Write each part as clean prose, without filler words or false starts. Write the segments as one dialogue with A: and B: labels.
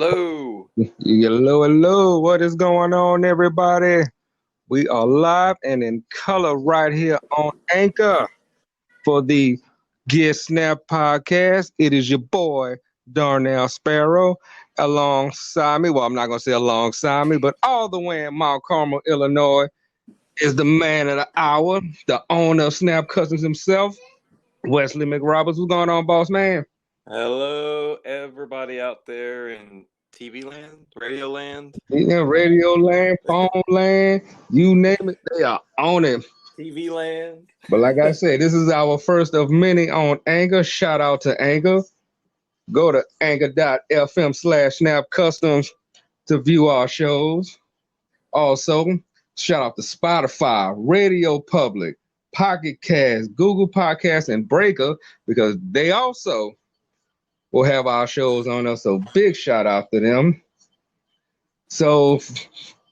A: Hello.
B: Hello, hello. What is going on, everybody? We are live and in color right here on Anchor for the Get Snap podcast. It is your boy, DarnellSparrow, alongside me. Well, I'm not going to say alongside me, but all the way in Mount Carmel, Illinois, is the man of the hour, the owner of Snap Customs himself, Wesley McRoberts. What's going on, boss man?
A: Hello, everybody out there in TV land, radio land.
B: Yeah, radio land, phone land, you name it, they are on it.
A: TV land.
B: But like I said, this is our first of many on Anchor. Shout out to Anchor. Go to anchor.fm/snap customs to view our shows. Also, shout out to Spotify, Radio Public, Pocket Cast, Google Podcasts, and Breaker, because they also will have our shows on us. So big shout out to them. So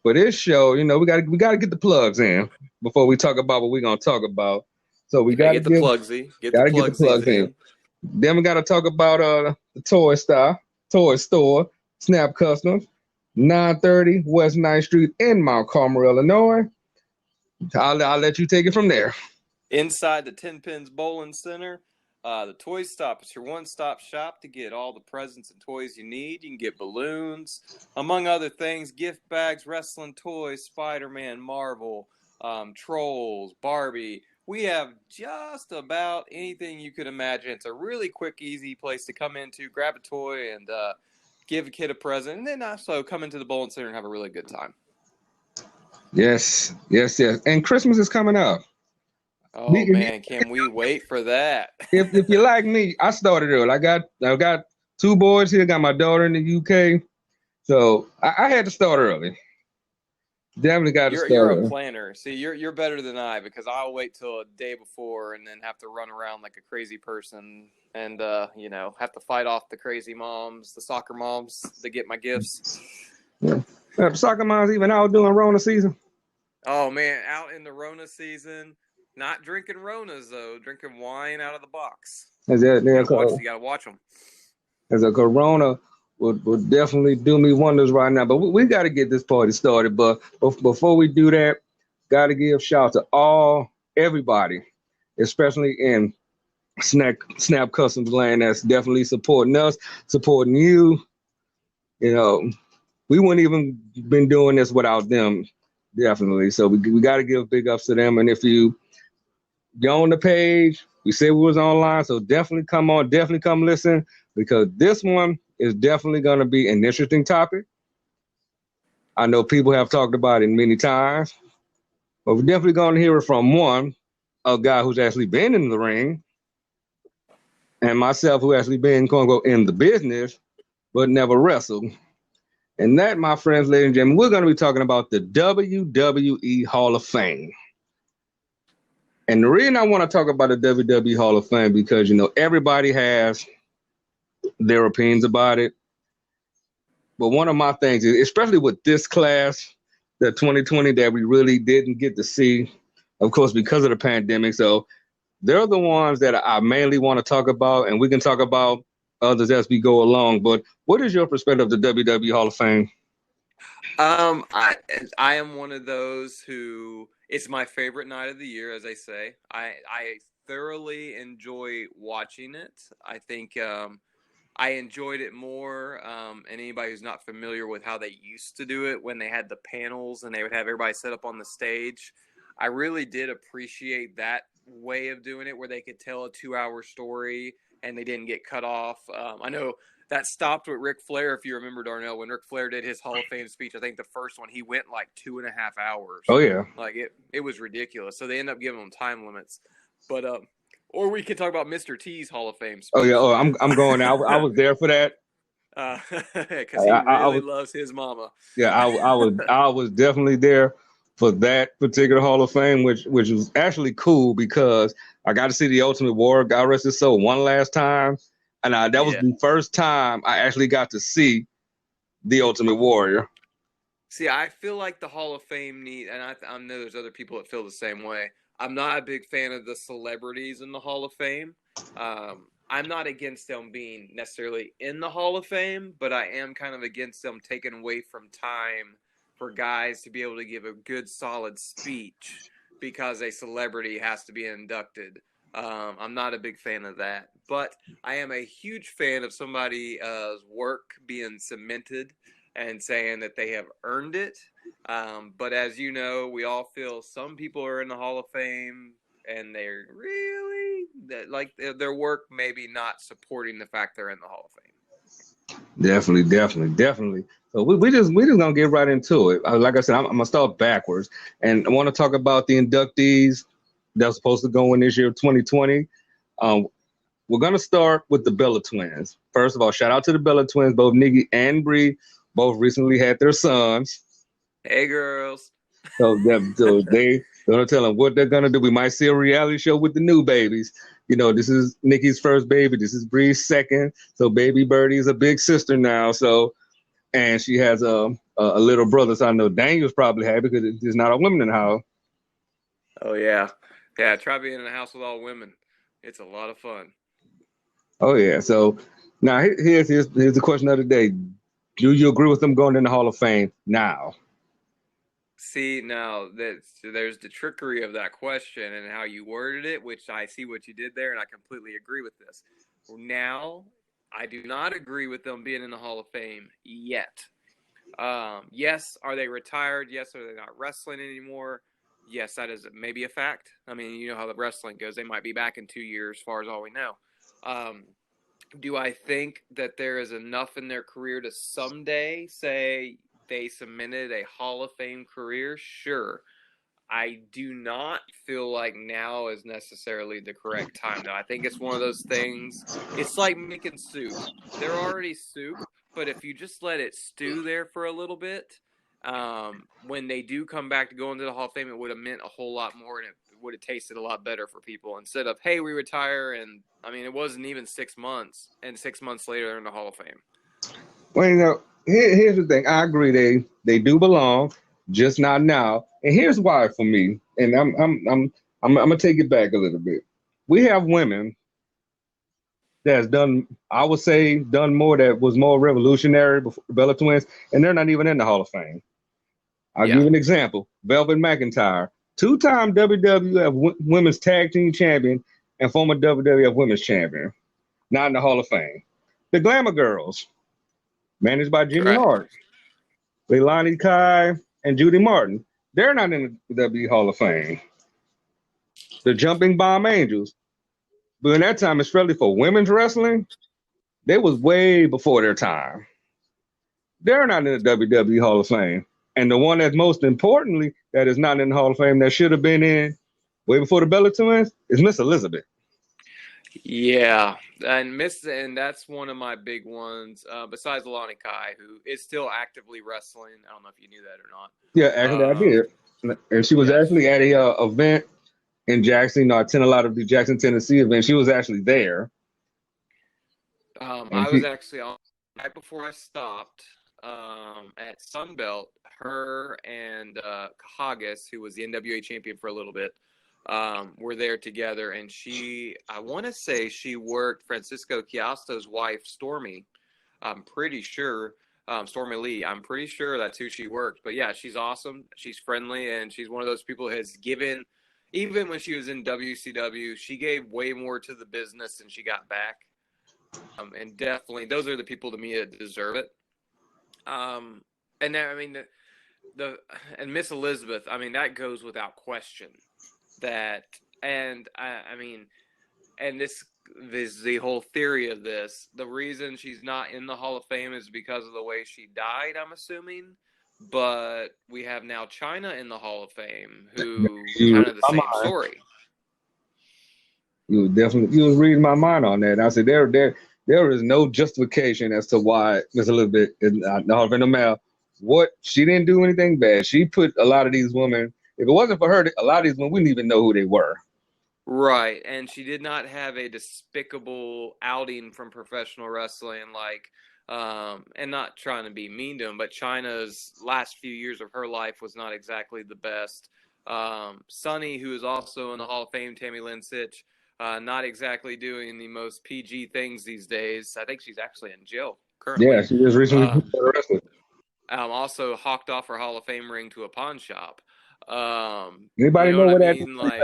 B: for this show, we gotta get the plugs in before we talk about what we're gonna talk about. So we gotta
A: get the plugsy. Get the plugs in.
B: Then we gotta talk about the toy store, Snap Customs, 930 West 9th Street in Mount Carmel, Illinois. I'll let you take it from there.
A: Inside the 10 Pins Bowling Center. The Toy Stop is your one-stop shop to get all the presents and toys you need. You can get balloons, among other things, gift bags, wrestling toys, Spider-Man, Marvel, Trolls, Barbie. We have just about anything you could imagine. It's a really quick, easy place to come into, grab a toy, and give a kid a present, and then also come into the bowling center and have a really good time.
B: Yes. And Christmas is coming up.
A: Oh man, can we wait for that?
B: if you're like me, I started early. I got two boys here. Got my daughter in the UK, so I had to start early. Definitely got to start.
A: You're a planner. See, you're better than I, because I'll wait till a day before and then have to run around like a crazy person and have to fight off the crazy moms, the soccer moms, to get my gifts.
B: Yeah. Soccer moms even out doing Rona season.
A: Oh man, out in the Rona season. Not drinking Ronas, though. Drinking wine out of the box. You gotta watch them.
B: As a Corona would definitely do me wonders right now. But we got to get this party started. But before we do that, got to give shout to everybody, especially in Snap Customs land, that's definitely supporting us, supporting you. We wouldn't even been doing this without them, definitely. So we got to give big ups to them. And if you're on the page, we said we was online, so definitely come listen, because this one is definitely going to be an interesting topic. I know people have talked about it many times, but we're definitely going to hear it from a guy who's actually been in the ring, and myself, who actually been in the business, but never wrestled. And that, my friends, ladies and gentlemen, we're going to be talking about the WWE Hall of Fame. And the reason I want to talk about the WWE Hall of Fame, because, everybody has their opinions about it. But one of my things is, especially with this class, the 2020, that we really didn't get to see, of course, because of the pandemic. So they're the ones that I mainly want to talk about, and we can talk about others as we go along. But what is your perspective of the WWE Hall of Fame?
A: I am one of those who, it's my favorite night of the year, as I say. I thoroughly enjoy watching it. I think I enjoyed it more. And anybody who's not familiar with how they used to do it, when they had the panels and they would have everybody set up on the stage, I really did appreciate that way of doing it, where they could tell a 2-hour story and they didn't get cut off. I know that stopped with Ric Flair, if you remember, Darnell, when Ric Flair did his Hall of Fame speech. I think the first one, he went like 2.5 hours.
B: Oh, yeah.
A: Like, it was ridiculous. So they ended up giving them time limits. But, or we could talk about Mr. T's Hall of Fame speech.
B: Oh, yeah. Oh, I'm going out. I was there for that.
A: Because he really loves his mama.
B: Yeah, I was definitely there for that particular Hall of Fame, which was actually cool, because I got to see the Ultimate Warrior, God rest his soul, one last time. And that was the first time I actually got to see the Ultimate Warrior.
A: See, I feel like the Hall of Fame and I know there's other people that feel the same way. I'm not a big fan of the celebrities in the Hall of Fame. I'm not against them being necessarily in the Hall of Fame, but I am kind of against them taking away from time for guys to be able to give a good, solid speech because a celebrity has to be inducted. I'm not a big fan of that, but I am a huge fan of somebody's work being cemented and saying that they have earned it. But as you know, we all feel some people are in the Hall of Fame and they're really like their work maybe not supporting the fact they're in the Hall of Fame.
B: Definitely. So we just gonna get right into it. Like I said, I'm gonna start backwards, and I want to talk about the inductees that's supposed to go in this year, 2020. Um, we're gonna start with the Bella twins. First of all, shout out to the Bella twins. Both Nikki and Bree both recently had their sons.
A: Hey, girls.
B: So they're gonna tell them what they're gonna do. We might see a reality show with the new babies. This is Nikki's first baby. This is Bree's second. So baby Birdie is a big sister now. So, and she has a little brother. So I know Daniel's probably happy because there's not a woman in the house.
A: Oh yeah. Try being in a house with all women. It's a lot of fun.
B: Oh yeah. So now here's the question of the day. Do you agree with them going in the Hall of Fame now?
A: See, now there's the trickery of that question and how you worded it, which I see what you did there, and I completely agree with this. Now, I do not agree with them being in the Hall of Fame yet. Yes, are they retired? Yes, are they not wrestling anymore? Yes, that is maybe a fact. I mean, you know how the wrestling goes. They might be back in 2 years, as far as all we know. Do I think that there is enough in their career to someday say they cemented a Hall of Fame career? Sure. I do not feel like now is necessarily the correct time, though. I think it's one of those things. It's like making soup. They're already soup, but if you just let it stew there for a little bit, when they do come back to go into the Hall of Fame, it would have meant a whole lot more, and it would have tasted a lot better for people instead of, hey, we retire, and I mean, it wasn't even 6 months, and 6 months later, they're in the Hall of Fame.
B: Well, here's the thing. I agree they do belong, just not now. And here's why for me. And I'm gonna take it back a little bit. We have women that's done, I would say, done more that was more revolutionary before the Bella Twins, and they're not even in the Hall of Fame. I'll give you an example. Velvet McIntyre, two-time WWF Women's Tag Team Champion and former WWF Women's Champion, not in the Hall of Fame. The Glamour Girls, managed by Jimmy Hart, Leilani Kai, and Judy Martin, they're not in the WWE Hall of Fame. The Jumping Bomb Angels, but in that time, especially for women's wrestling, they was way before their time. They're not in the WWE Hall of Fame. And the one that's most importantly that is not in the Hall of Fame that should have been in way before the Bella Twins is Miss Elizabeth.
A: Yeah, and that's one of my big ones. Besides Leilani Kai, who is still actively wrestling. I don't know if you knew that or not.
B: Yeah, actually I did. And she was actually at a event in Jackson. I attend a lot of the Jackson, Tennessee events. She was actually there.
A: I was actually on right before I stopped at Sunbelt. Her and Haggis, who was the NWA champion for a little bit, were there together. And I want to say she worked Francisco Chiasto's wife, Stormy. I'm pretty sure. Stormy Lee. I'm pretty sure that's who she worked. But yeah, she's awesome. She's friendly, and she's one of those people who has given, even when she was in WCW, she gave way more to the business than she got back. And definitely, those are the people to me that deserve it. And then, I mean, and Miss Elizabeth, I mean, that goes without question. That, and I mean, and this the whole theory of this. The reason she's not in the Hall of Fame is because of the way she died, I'm assuming. But we have now China in the Hall of Fame, who kind of the same story.
B: You was reading my mind on that. And I said there is no justification as to why Miss Elizabeth is not in the Hall of Fame. No matter what, she didn't do anything bad. She put a lot of these women. If it wasn't for her, a lot of these women, we didn't even know who they were.
A: Right, and she did not have a despicable outing from professional wrestling, like, and not trying to be mean to him, but Chyna's last few years of her life was not exactly the best. Sunny, who is also in the Hall of Fame, Tammy Lynn Sitch, not exactly doing the most PG things these days. I think she's actually in jail
B: Yeah,
A: currently.
B: she just recently
A: Um,
B: got arrested.
A: Also hawked off her Hall of Fame ring to a pawn shop. You
B: Anybody
A: know
B: know
A: what I
B: where that?
A: mean? Like,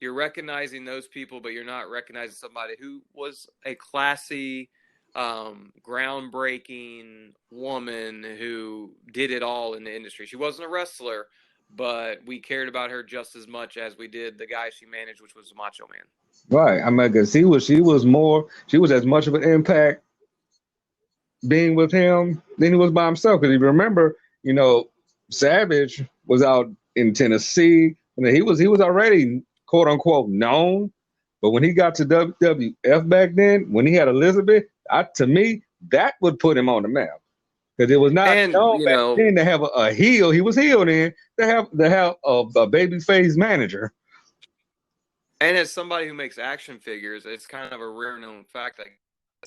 A: you're recognizing those people, but you're not recognizing somebody who was a classy, groundbreaking woman who did it all in the industry. She wasn't a wrestler, but we cared about her just as much as we did the guy she managed, which was Macho Man.
B: Right. I mean, because she was as much of an impact being with him than he was by himself. Because if you remember, you know, Savage was out in Tennessee, and he was already quote unquote known. But when he got to WWF back then, when he had Elizabeth, to me that would put him on the map because it was not
A: And,
B: known back then to have a heel. He was heel then to have a baby face manager.
A: and as somebody who makes action figures, it's kind of a rare known fact that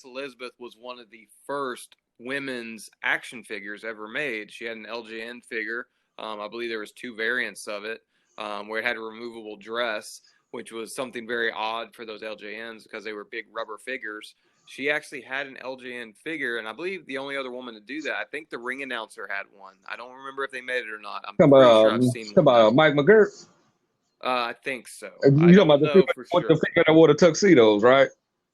A: Elizabeth was one of the first women's action figures ever made. She had an LJN figure. I believe there was two variants of it, where it had a removable dress, which was something very odd for those LJNs because they were big rubber figures. She actually had an LJN figure, and I believe the only other woman to do that, I think the ring announcer had one. I don't remember if they made it or not. I'm pretty sure I've seen one, though.
B: Mike McGirt.
A: I think so.
B: You
A: I
B: talking
A: don't
B: about
A: know for
B: the
A: sure.
B: figure that wore the tuxedos, right?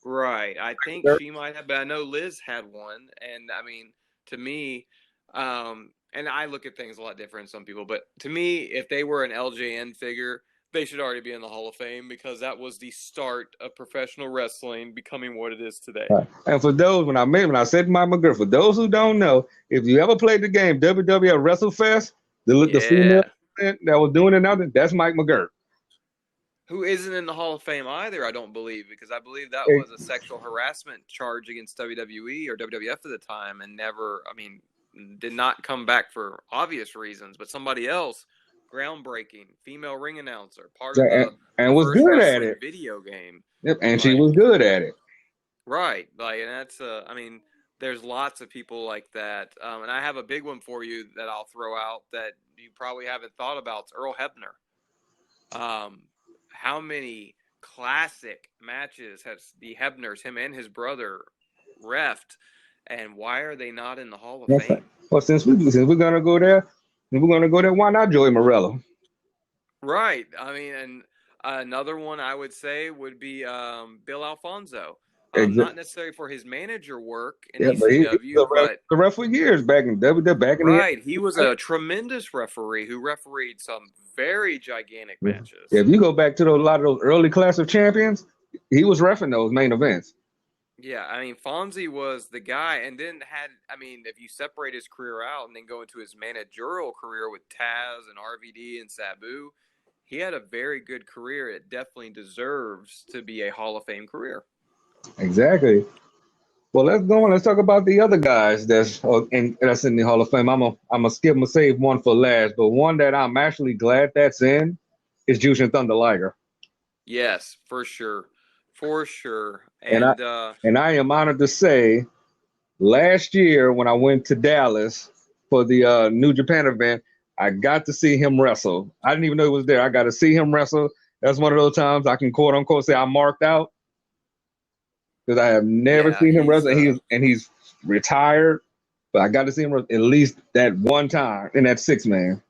A: Right. I think she might have, but I know Liz had one. And I mean, to me, and I look at things a lot different than some people, but to me, if they were an LJN figure, they should already be in the Hall of Fame because that was the start of professional wrestling becoming what it is today.
B: Right. And for those, when I said Mike McGirt, for those who don't know, if you ever played the game WWF WrestleFest, the female
A: Yeah.
B: that was doing it now, that's Mike McGirt.
A: Who isn't in the Hall of Fame either, I don't believe, because I believe that was a sexual harassment charge against WWE or WWF at the time and never, I mean, did not come back for obvious reasons, but somebody else, groundbreaking, female ring announcer, part of
B: and
A: the
B: was
A: first
B: good at
A: wrestling
B: it.
A: video game.
B: Yep, and she
A: Like,
B: was good at it.
A: right. Like, and that's, I mean, there's lots of people like that. And I have a big one for you that I'll throw out that you probably haven't thought about. It's Earl Hebner. How many classic matches has the Hebners, him and his brother, refed, and why are they not in the Hall of Fame?
B: Well, since we're gonna go there, why not Joey Morello?
A: Right. I mean, and another one I would say would be Bill Alfonso. Not necessarily for his manager work in ECW,
B: but the ref for years back in WWF.
A: Right, he was a tremendous referee who refereed some very gigantic matches.
B: If you go back to a lot of those early class of champions, he was reffing those main events.
A: Yeah, I mean, Fonzie was the guy, and then if you separate his career out and then go into his managerial career with Taz and RVD and Sabu, he had a very good career. It definitely deserves to be a Hall of Fame career.
B: Exactly. Well, let's go on. Let's talk about the other guys that's in the Hall of Fame. I'm gonna save one for last, but one that I'm actually glad that's in is Jushin Thunder Liger.
A: Yes, for sure.
B: And I am honored to say, last year when I went to Dallas for the New Japan event, I got to see him wrestle. I didn't even know he was there. I got to see him wrestle. That's one of those times I can quote unquote say I marked out because I have never seen him wrestle. He's retired, but I got to see him at least that one time in that 6-man.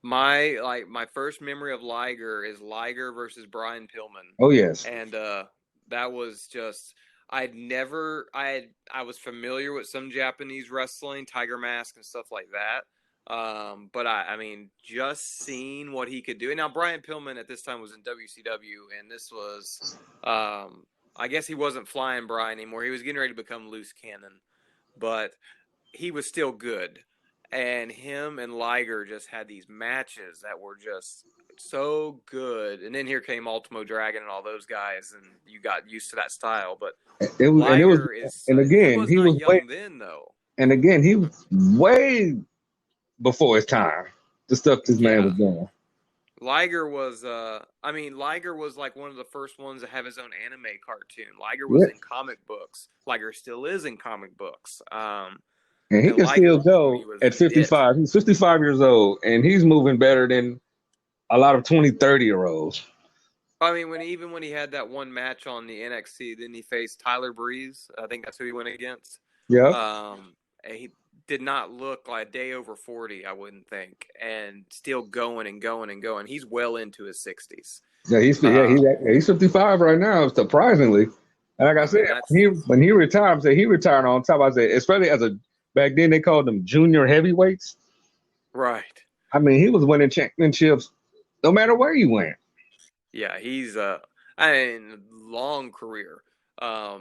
A: My first memory of Liger is Liger versus Brian Pillman.
B: Oh yes,
A: and that was just I was familiar with some Japanese wrestling, Tiger Mask and stuff like that. But I mean, just seeing what he could do. And now Brian Pillman at this time was in WCW, and this was, I guess he wasn't Flying Brian anymore. He was getting ready to become Loose Cannon, but he was still good. And him and Liger just had these matches that were just so good. And then here came Ultimo Dragon and all those guys, and you got used to that style. But he was young then, though.
B: And again, he was way before his time. The stuff this man was doing.
A: Liger was like one of the first ones to have his own anime cartoon. Liger was in comic books. Liger still is in comic books.
B: And he can still go at 55. He's 55 years old, and he's moving better than a lot of 20, 30-year-olds.
A: I mean, when he had that one match on the NXT, then he faced Tyler Breeze. I think that's who he went against.
B: Yeah,
A: He did not look like a day over 40, I wouldn't think, and still going and going and going. He's well into his 60s.
B: yeah, he's 55 right now, surprisingly. And like I
A: I
B: said,
A: mean, that's
B: when he retired, I said he retired on top. I said, especially back then they called them junior heavyweights.
A: right.
B: I mean, he was winning championships no matter where he went.
A: Yeah, he's I mean, long career. I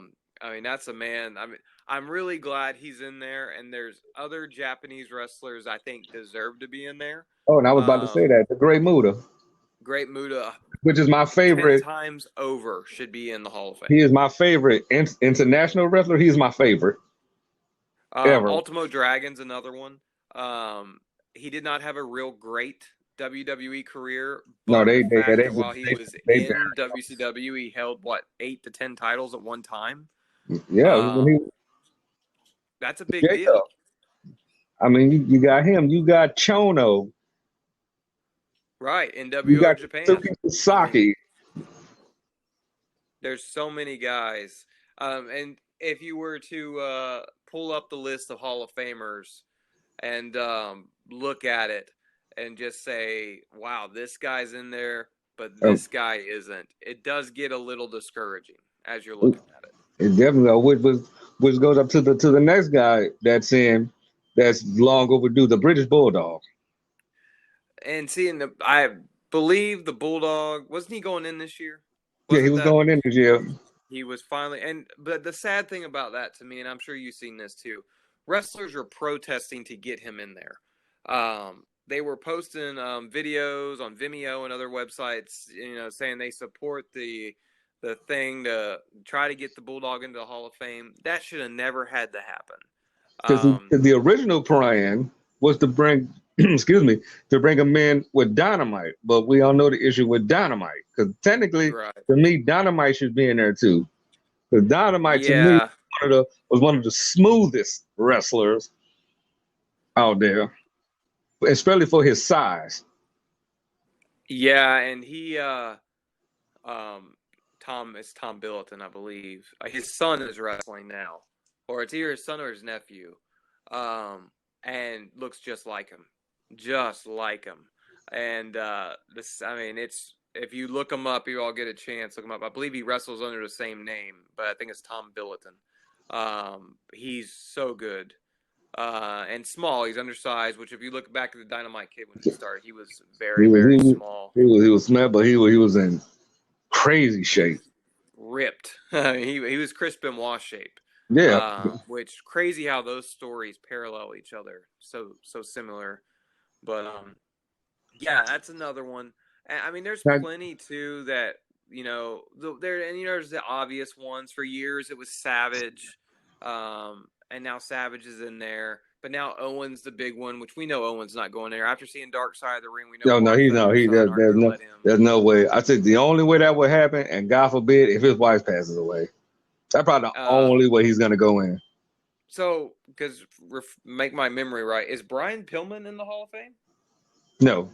A: mean, that's a man. I mean, I'm really glad he's in there, and there's other Japanese wrestlers I think deserve to be in there.
B: Oh, and I was about to say
A: Um,
B: that the Great Muta,
A: Great Muda,
B: which is my
A: 10
B: favorite.
A: times over, should be in the Hall of Fame.
B: He is my favorite international wrestler. He's my favorite ever.
A: Ultimo Dragon's another one. He did not have a real great WWE career,
B: No,
A: but the
B: yeah,
A: fact that while he was
B: they
A: in WCW, he held what 8 to 10 titles at one time.
B: yeah, when
A: Um, that's a big
B: Jacob.
A: deal,
B: I mean, you got him. You got Chono.
A: right? In
B: You
A: WO
B: got
A: Japan,
B: Suki
A: I mean,
B: Sasaki.
A: there's so many guys. And if you were to pull up the list of Hall of Famers and look at it and just say, wow, this guy's in there, but
B: Um,
A: this guy isn't, it does get a little discouraging as you're looking at it.
B: it definitely, which goes up to the next guy that's long overdue, the British Bulldog.
A: And seeing I believe the Bulldog, wasn't he going in this year?
B: Yeah, he
A: Wasn't
B: was
A: that
B: going in this year.
A: he was finally? But the sad thing about that to me, and I'm sure you've seen this too, wrestlers are protesting to get him in there. They were posting videos on Vimeo and other websites, saying they support the thing to try to get the Bulldog into the Hall of Fame. That should have never had to happen.
B: Because the original plan was to bring, excuse me, to bring him in with Dynamite, but we all know the issue with Dynamite. Because technically,
A: Right.
B: to me, Dynamite should be in there too. Because Dynamite, to me,
A: Yeah.
B: was one of the smoothest wrestlers out there, especially for his size.
A: Yeah, and he it's Tom Billington, I believe. His son is wrestling now, or it's either his son or his nephew, and looks just like him, just like him. And I mean, it's if you look him up, you all get a chance. Look him up. I believe he wrestles under the same name, but I think it's Tom Billington. He's so good. And small. He's undersized. Which, if you look back at the Dynamite Kid when he started, he was very, very small.
B: He was small, but he was in crazy shape.
A: Ripped. he was Chris Benoit shape.
B: Yeah.
A: Which crazy how those stories parallel each other. So similar. But yeah, that's another one. And, I mean, there's plenty too that there's the obvious ones. For years it was Savage, and now Savage is in there. But now Owen's the big one, which we know Owen's not going there. After seeing Dark Side of the Ring, we know.
B: There's no way. I think the only way that would happen, and God forbid, if his wife passes away, that's probably the only way he's gonna go in.
A: So, because make my memory right, is Brian Pillman in the Hall of Fame?
B: No.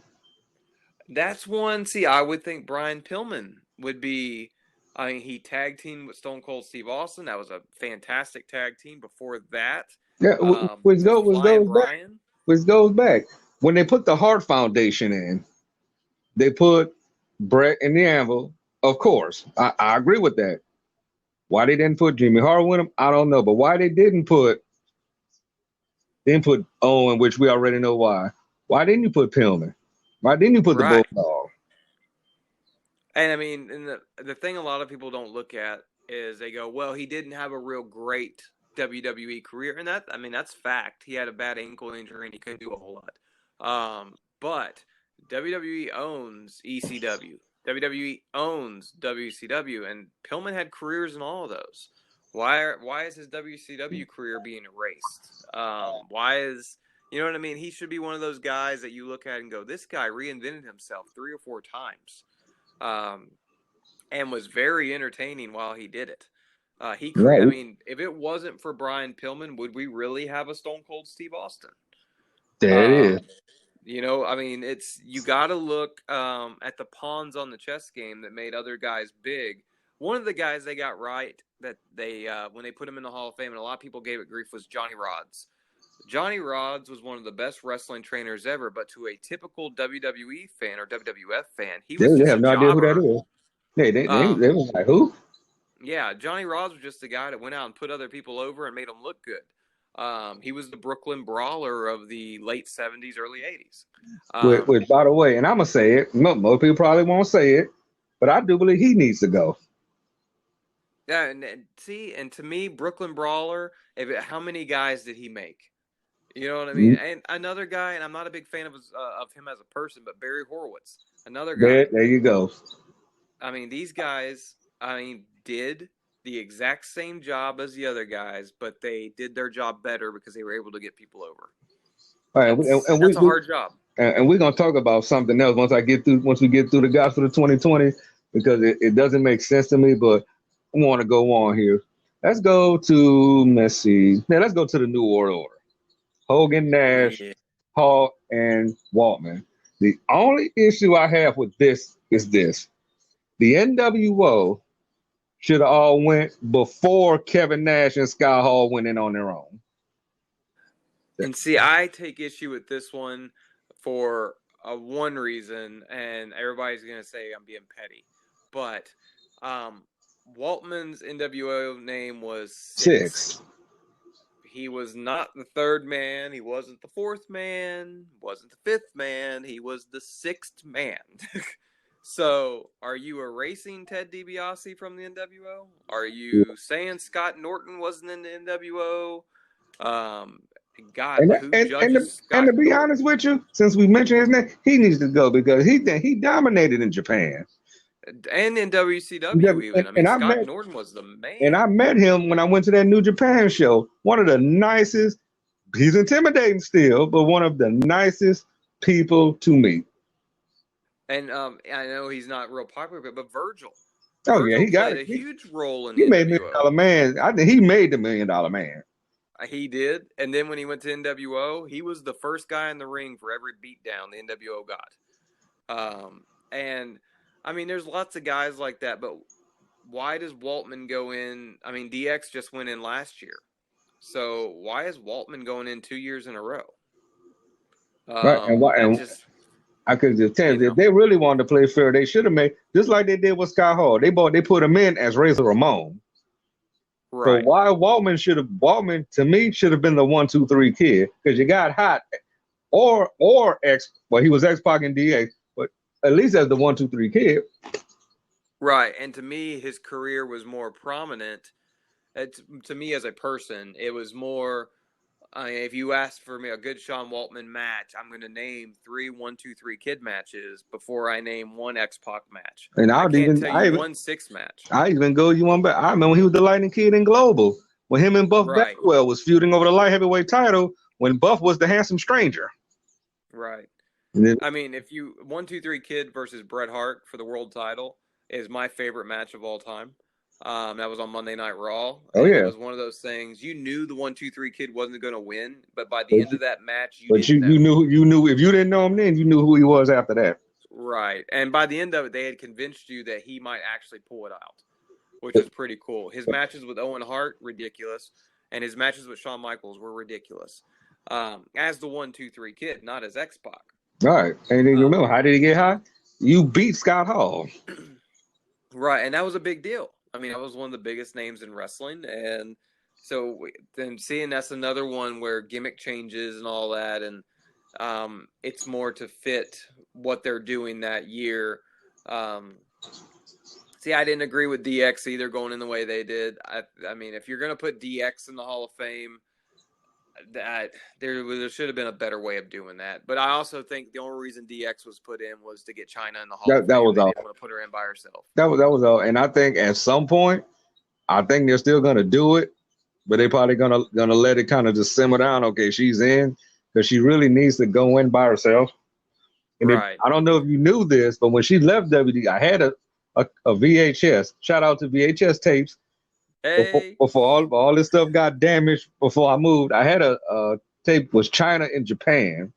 A: That's one. See, I would think Brian Pillman would be. I mean, he tag teamed with Stone Cold Steve Austin. That was a fantastic tag team. Before that,
B: yeah, which goes back when they put the Hart Foundation in, they put Brett in the Anvil. Of course, I agree with that. Why they didn't put Jimmy Hart with him, I don't know. But why they didn't put Owen, which we already know why. Why didn't you put Pillman? Why didn't you put the Bulldog?
A: And I mean, and the thing a lot of people don't look at is they go, well, he didn't have a real great WWE career. And that's fact. He had a bad ankle injury and he couldn't do a whole lot. But WWE owns ECW. WWE owns WCW, and Pillman had careers in all of those. Why is his WCW career being erased? Why is you know what I mean? He should be one of those guys that you look at and go, this guy reinvented himself 3 or 4 times, and was very entertaining while he did it. I mean, if it wasn't for Brian Pillman, would we really have a Stone Cold Steve Austin?
B: There it is.
A: You know, I mean, you got to look at the pawns on the chess game that made other guys big. One of the guys they got right that they when they put him in the Hall of Fame, and a lot of people gave it grief, was Johnny Rodz. Johnny Rodz was one of the best wrestling trainers ever, but to a typical WWE fan or WWF fan, he was
B: They
A: just
B: have
A: a
B: no idea who that
A: jobber.
B: is. They was like, who?
A: Yeah, Johnny Rodz was just the guy that went out and put other people over and made them look good. He was the Brooklyn Brawler of the late 70s, early 80s.
B: Which, by the way, and I'm gonna say it. Most people probably won't say it, but I do believe he needs to go.
A: Yeah, and to me, Brooklyn Brawler. How many guys did he make? You know what I mean? And another guy, and I'm not a big fan of him as a person, but Barry Horowitz, another guy.
B: There you go.
A: I mean, these guys, did the exact same job as the other guys, but they did their job better because they were able to get people over.
B: All right,
A: that's a hard job.
B: And we're gonna talk about something else once we get through the gospel of 2020, because it doesn't make sense to me, but I want to go on here. Let's go to let's go to the New World Order. Hogan, Nash, Hall, and Waltman. The only issue I have with this is this: the NWO should have all went before Kevin Nash and Scott Hall went in on their own.
A: And see, I take issue with this one for one reason, and everybody's going to say I'm being petty, but Waltman's NWO name was Six. He was not the third man. He wasn't the fourth man. Wasn't the fifth man. He was the sixth man. So, are you erasing Ted DiBiase from the NWO? Are you saying Scott Norton wasn't in the NWO? God,
B: and to be honest with you, since we mentioned his name, he needs to go because he dominated in Japan.
A: And in WCW even. Scott Norton was the man.
B: And I met him when I went to that New Japan show. One of the nicest, he's intimidating still, but one of the nicest people to meet.
A: And I know he's not real popular, but Virgil.
B: Oh, yeah, he got
A: a huge role in
B: he made $1 Million Man. I think he made the $1 Million Man.
A: He did. And then when he went to NWO, he was the first guy in the ring for every beatdown the NWO got. And I mean, there's lots of guys like that, but why does Waltman go in? I mean, DX just went in last year. So why is Waltman going in 2 years in a row?
B: Right. And why? I could just tell you, if they really wanted to play fair, they should have made, just like they did with Scott Hall. They put him in as Razor Ramon. Right. So why Waltman to me should have been the 1, 2, 3 kid, because you got hot or X. Well, he was X-Pac and DX, but at least as the 1, 2, 3 kid.
A: Right. And to me, his career was more prominent. To me as a person, it was more. If you ask for me a good Sean Waltman match, I'm going to name 3 1, 2, 3 kid matches before I name one X-Pac match. And I can't tell you 1 6 match.
B: I even go you one back. I remember when he was the Lightning Kid in Global, when him and Buff Bagwell was feuding over the light heavyweight title, when Buff was the handsome stranger.
A: Right. I mean, if you 1 2 3 Kid versus Bret Hart for the world title is my favorite match of all time. That was on Monday Night Raw.
B: Oh, yeah.
A: It was one of those things. You knew the 1 2 3 Kid wasn't going to win, but by the end of that match,
B: you knew if you didn't know him then, you knew who he was after that.
A: Right. And by the end of it, they had convinced you that he might actually pull it out, which is pretty cool. His matches with Owen Hart, ridiculous, and his matches with Shawn Michaels were ridiculous. As the 1 2 3 Kid, not as X-Pac.
B: All right. And then you remember, how did he get high? You beat Scott Hall.
A: Right, and that was a big deal. I mean, that was one of the biggest names in wrestling, and so then seeing that's another one where gimmick changes and all that, and it's more to fit what they're doing that year. See, I didn't agree with DX either going in the way they did. I mean, if you're going to put DX in the Hall of Fame, that there should have been a better way of doing that. But I also think the only reason DX was put in was to get Chyna in the Hall of Fame.
B: That was all.
A: They didn't want to put her in by herself.
B: That was all. And I think at some point, I think they're still gonna do it, but they're probably gonna let it kind of just simmer down. Okay, she's in because she really needs to go in by herself. And right. I don't know if you knew this, but when she left WWE, I had a VHS. Shout out to VHS tapes.
A: Hey.
B: Before all this stuff got damaged, before I moved, I had a tape was China in Japan,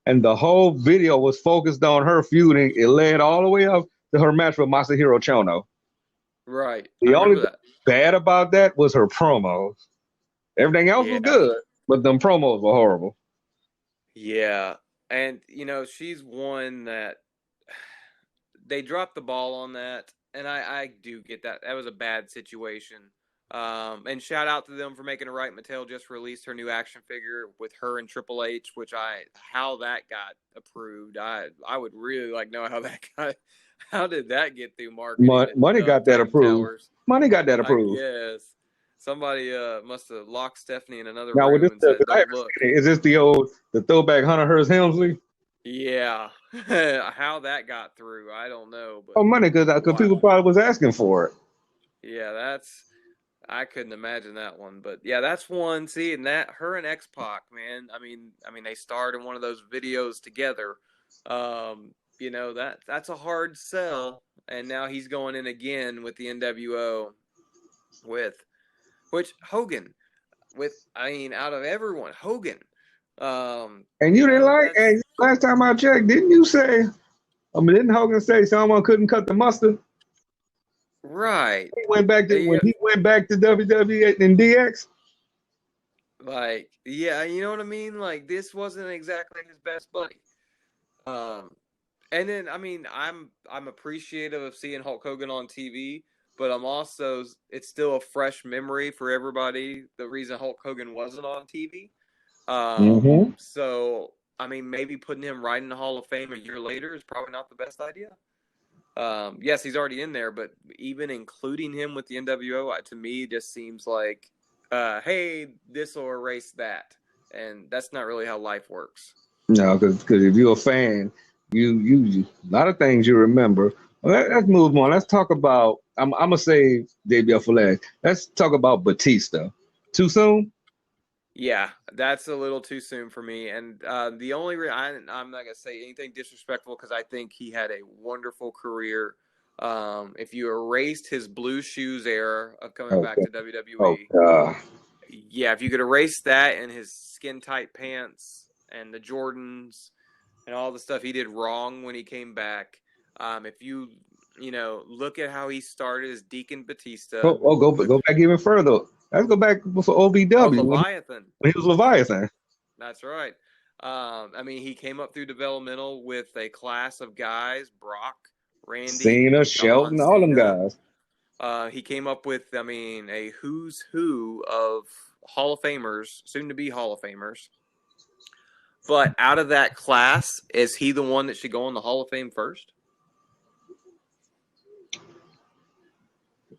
B: and the whole video was focused on her feuding. It led all the way up to her match with Masahiro Chono.
A: Right. I
B: The only
A: remember
B: thing
A: that.
B: bad about that was her promos. Everything else was
A: Yeah.
B: good, but them promos were horrible.
A: Yeah. And, she's one that they dropped the ball on that. And I do get that. That was a bad situation. And shout out to them for making it right. Mattel just released her new action figure with her and Triple H, how that got approved. I would really like know how did that get through marketing
B: Money
A: at
B: got that
A: Titan
B: approved.
A: Towers?
B: Money got that
A: I
B: approved.
A: guess somebody must have locked Stephanie in another
B: Now with
A: room
B: this,
A: and said,
B: I
A: "Don't
B: haven't
A: look."
B: seen it. Is this the throwback Hunter Hearst Helmsley?
A: Yeah, how that got through, I don't know, but
B: Oh, money, because
A: wow.
B: people probably was asking for it.
A: Yeah, I couldn't imagine that one, but yeah, that's one. See, and that her and X-Pac, man. I mean, they starred in one of those videos together. That's a hard sell, and now he's going in again with the NWO with which Hogan out of everyone, Hogan.
B: And you didn't like. And last time I checked, didn't you say? Didn't Hogan say someone couldn't cut the mustard?
A: Right.
B: He went back to when he went back to WWE and DX.
A: Like, yeah, you know what I mean? Like, this wasn't exactly his best buddy. And then I'm appreciative of seeing Hulk Hogan on TV, but it's still a fresh memory for everybody. The reason Hulk Hogan wasn't on TV. So maybe putting him right in the Hall of Fame a year later is probably not the best idea. Yes, he's already in there, but even including him with the NWO, to me, just seems like, hey, this will erase that, and that's not really how life works.
B: No, because if you're a fan, you a lot of things you remember. Well, let's move on. Let's talk about. I'm gonna say JBL for last. Let's talk about Batista. Too soon?
A: Yeah, that's a little too soon for me. And the only I'm not gonna say anything disrespectful because I think he had a wonderful career. If you erased his blue shoes era of coming back to WWE, yeah, if you could erase that and his skin tight pants and the Jordans and all the stuff he did wrong when he came back, if you look at how he started as Deacon Batista.
B: Go back even further. Let's go back before OVW.
A: Leviathan.
B: When he was Leviathan.
A: That's right. He came up through developmental with a class of guys: Brock, Randy,
B: Cena, Shelton, all them guys.
A: He came up with, a who's who of Hall of Famers, soon to be Hall of Famers. But out of that class, is he the one that should go in the Hall of Fame first?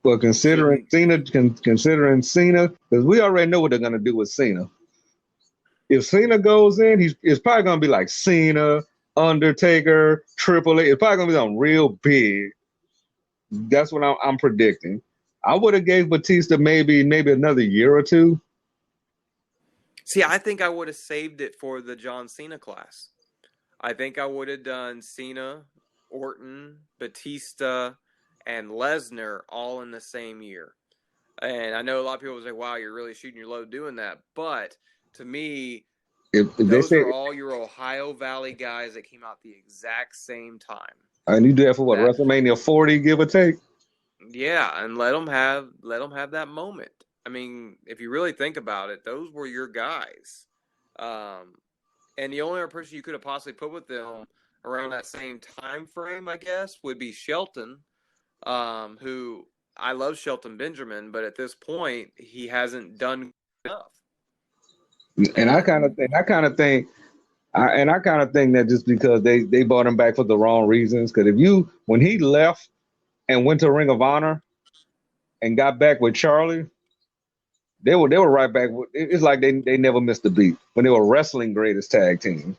B: Well, considering Cena, because we already know what they're gonna do with Cena. If Cena goes in, it's probably gonna be like Cena, Undertaker, Triple H. It's probably gonna be something real big. That's what I'm predicting. I would have gave Batista maybe another year or two.
A: See, I think I would have saved it for the John Cena class. I think I would have done Cena, Orton, Batista, and Lesnar all in the same year. And I know a lot of people say, wow, you're really shooting your load doing that. But to me, those are all your Ohio Valley guys that came out the exact same time.
B: And you do that for what, WrestleMania 40, give or take?
A: Yeah, and let them have that moment. If you really think about it, those were your guys. And the only other person you could have possibly put with them around that same time frame, I guess, would be Shelton, who I love Shelton Benjamin, but at this point, he hasn't done enough.
B: And I kind of think that just because they brought him back for the wrong reasons. Because when he left and went to Ring of Honor and got back with Charlie, they were right back. It's like they never missed a beat when they were wrestling greatest tag team.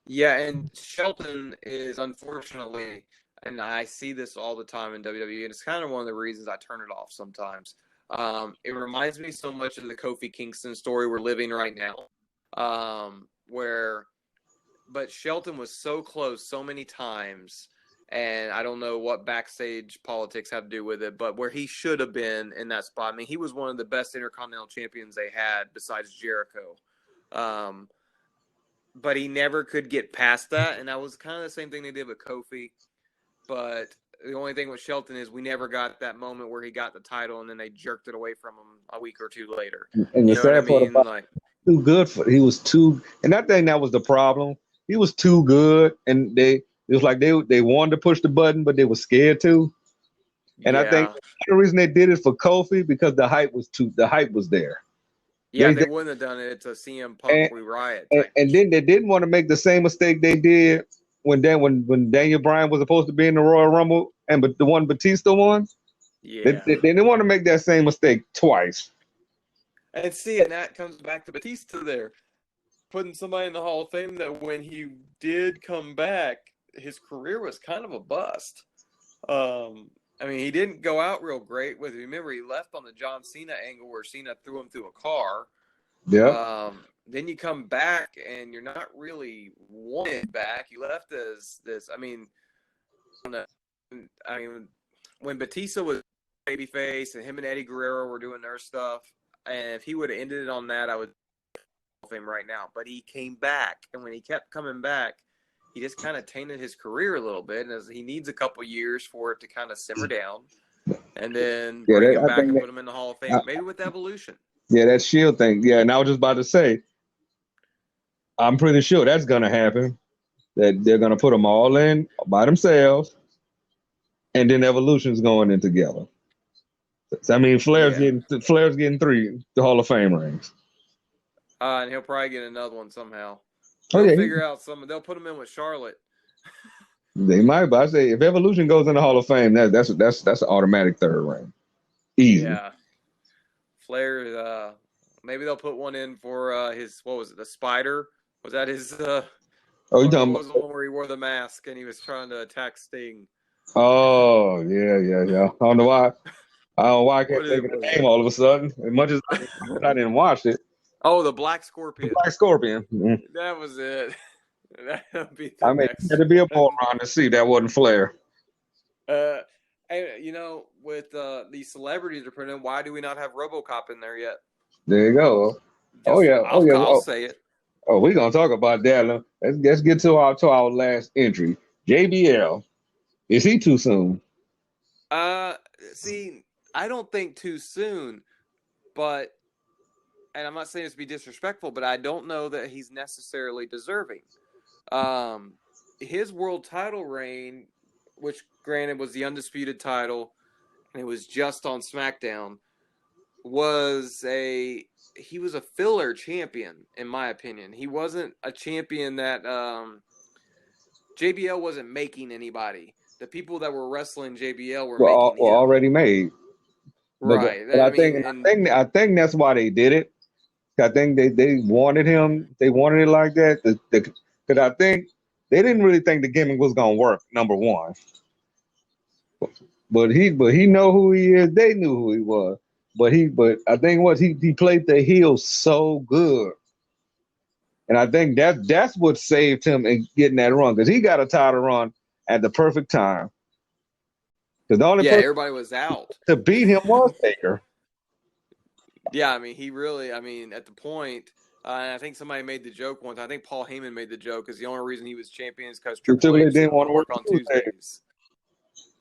A: Yeah, and Shelton is unfortunately, and I see this all the time in WWE, and it's kind of one of the reasons I turn it off sometimes. It reminds me so much of the Kofi Kingston story we're living right now, but Shelton was so close so many times, and I don't know what backstage politics have to do with it, but where he should have been in that spot. He was one of the best Intercontinental champions they had besides Jericho. but he never could get past that. And that was kind of the same thing they did with Kofi. But the only thing with Shelton is we never got that moment where he got the title and then they jerked it away from him a week or two later.
B: And
A: You
B: the
A: know what I
B: sad part
A: mean?
B: about
A: Like,
B: too good for he was too, and I think that was the problem. He was too good, and it was like they wanted to push the button, but they were scared to. And I think
A: yeah.
B: the reason they did it for Kofi because the hype was there.
A: Yeah,
B: They,
A: they
B: they
A: wouldn't have done it to CM Punk
B: and,
A: We Riot type.
B: and then they didn't want to make the same mistake they did when Daniel Bryan was supposed to be in the Royal Rumble and but the one Batista won.
A: Yeah.
B: They didn't want to make that same mistake twice.
A: And see, and that comes back to Batista there. Putting somebody in the Hall of Fame that when he did come back, his career was kind of a bust. I mean, he didn't go out real great with it. Remember, he left on the John Cena angle where Cena threw him through a car.
B: Yeah.
A: Then you come back and you're not really wanted back. You left as this. I mean, when Batista was babyface and him and Eddie Guerrero were doing their stuff, and if he would have ended it on that, I would of him right now. But he came back, and when he kept coming back, he just kind of tainted his career a little bit, and as he needs a couple years for it to kind of simmer down, and then bring him back and put him in the Hall of Fame, maybe with Evolution.
B: Yeah, that Shield thing. Yeah, and I was just about to say, I'm pretty sure that's gonna happen. That they're gonna put them all in by themselves, and then Evolution's going in together. So, I mean, Flair's getting 3 the Hall of Fame rings.
A: And he'll probably get another one somehow.
B: They'll
A: figure out something. They'll put him in with Charlotte.
B: They might, but I say if Evolution goes in the Hall of Fame, that's an automatic 3rd ring. Easy.
A: Yeah. Flair, maybe they'll put one in for his, what was it, the Spider? Was that his,
B: you talking about?
A: Was the one where he wore the mask and he was trying to attack Sting?
B: Oh, yeah. I don't know why I can't think of the name all of a sudden. As much as I didn't watch it.
A: Oh, the Black Scorpion.
B: Black Scorpion. Mm-hmm.
A: That was it. That'll be
B: it had to be a ball round to see that wasn't Flair.
A: And, with these celebrities are putting in, why do we not have RoboCop in there yet?
B: There you go.
A: I'll say it.
B: Oh, we're gonna talk about that. Let's get to our last entry. JBL. Is he too soon?
A: See, I don't think too soon, but, and I'm not saying this to be disrespectful, but I don't know that he's necessarily deserving. His world title reign, which granted was the undisputed title, and it was just on SmackDown, he was a filler champion, in my opinion. He wasn't a champion that JBL wasn't making anybody. The people that were wrestling JBL were making him.
B: Already made.
A: Right.
B: But I think that's why they did it. I think they wanted him. They wanted it like that. Because I think they didn't really think the gimmick was gonna work. Number one. But he know who he is. They knew who he was. But I think he played the heel so good. And I think that's what saved him in getting that run, because he got a title run at the perfect time. Because the only person
A: everybody was out
B: to beat him was Taker.
A: Yeah, I mean, at the point, and I think somebody made the joke once. I think Paul Heyman made the joke because the only reason he was champion is because Triple H didn't want to work on Tuesdays.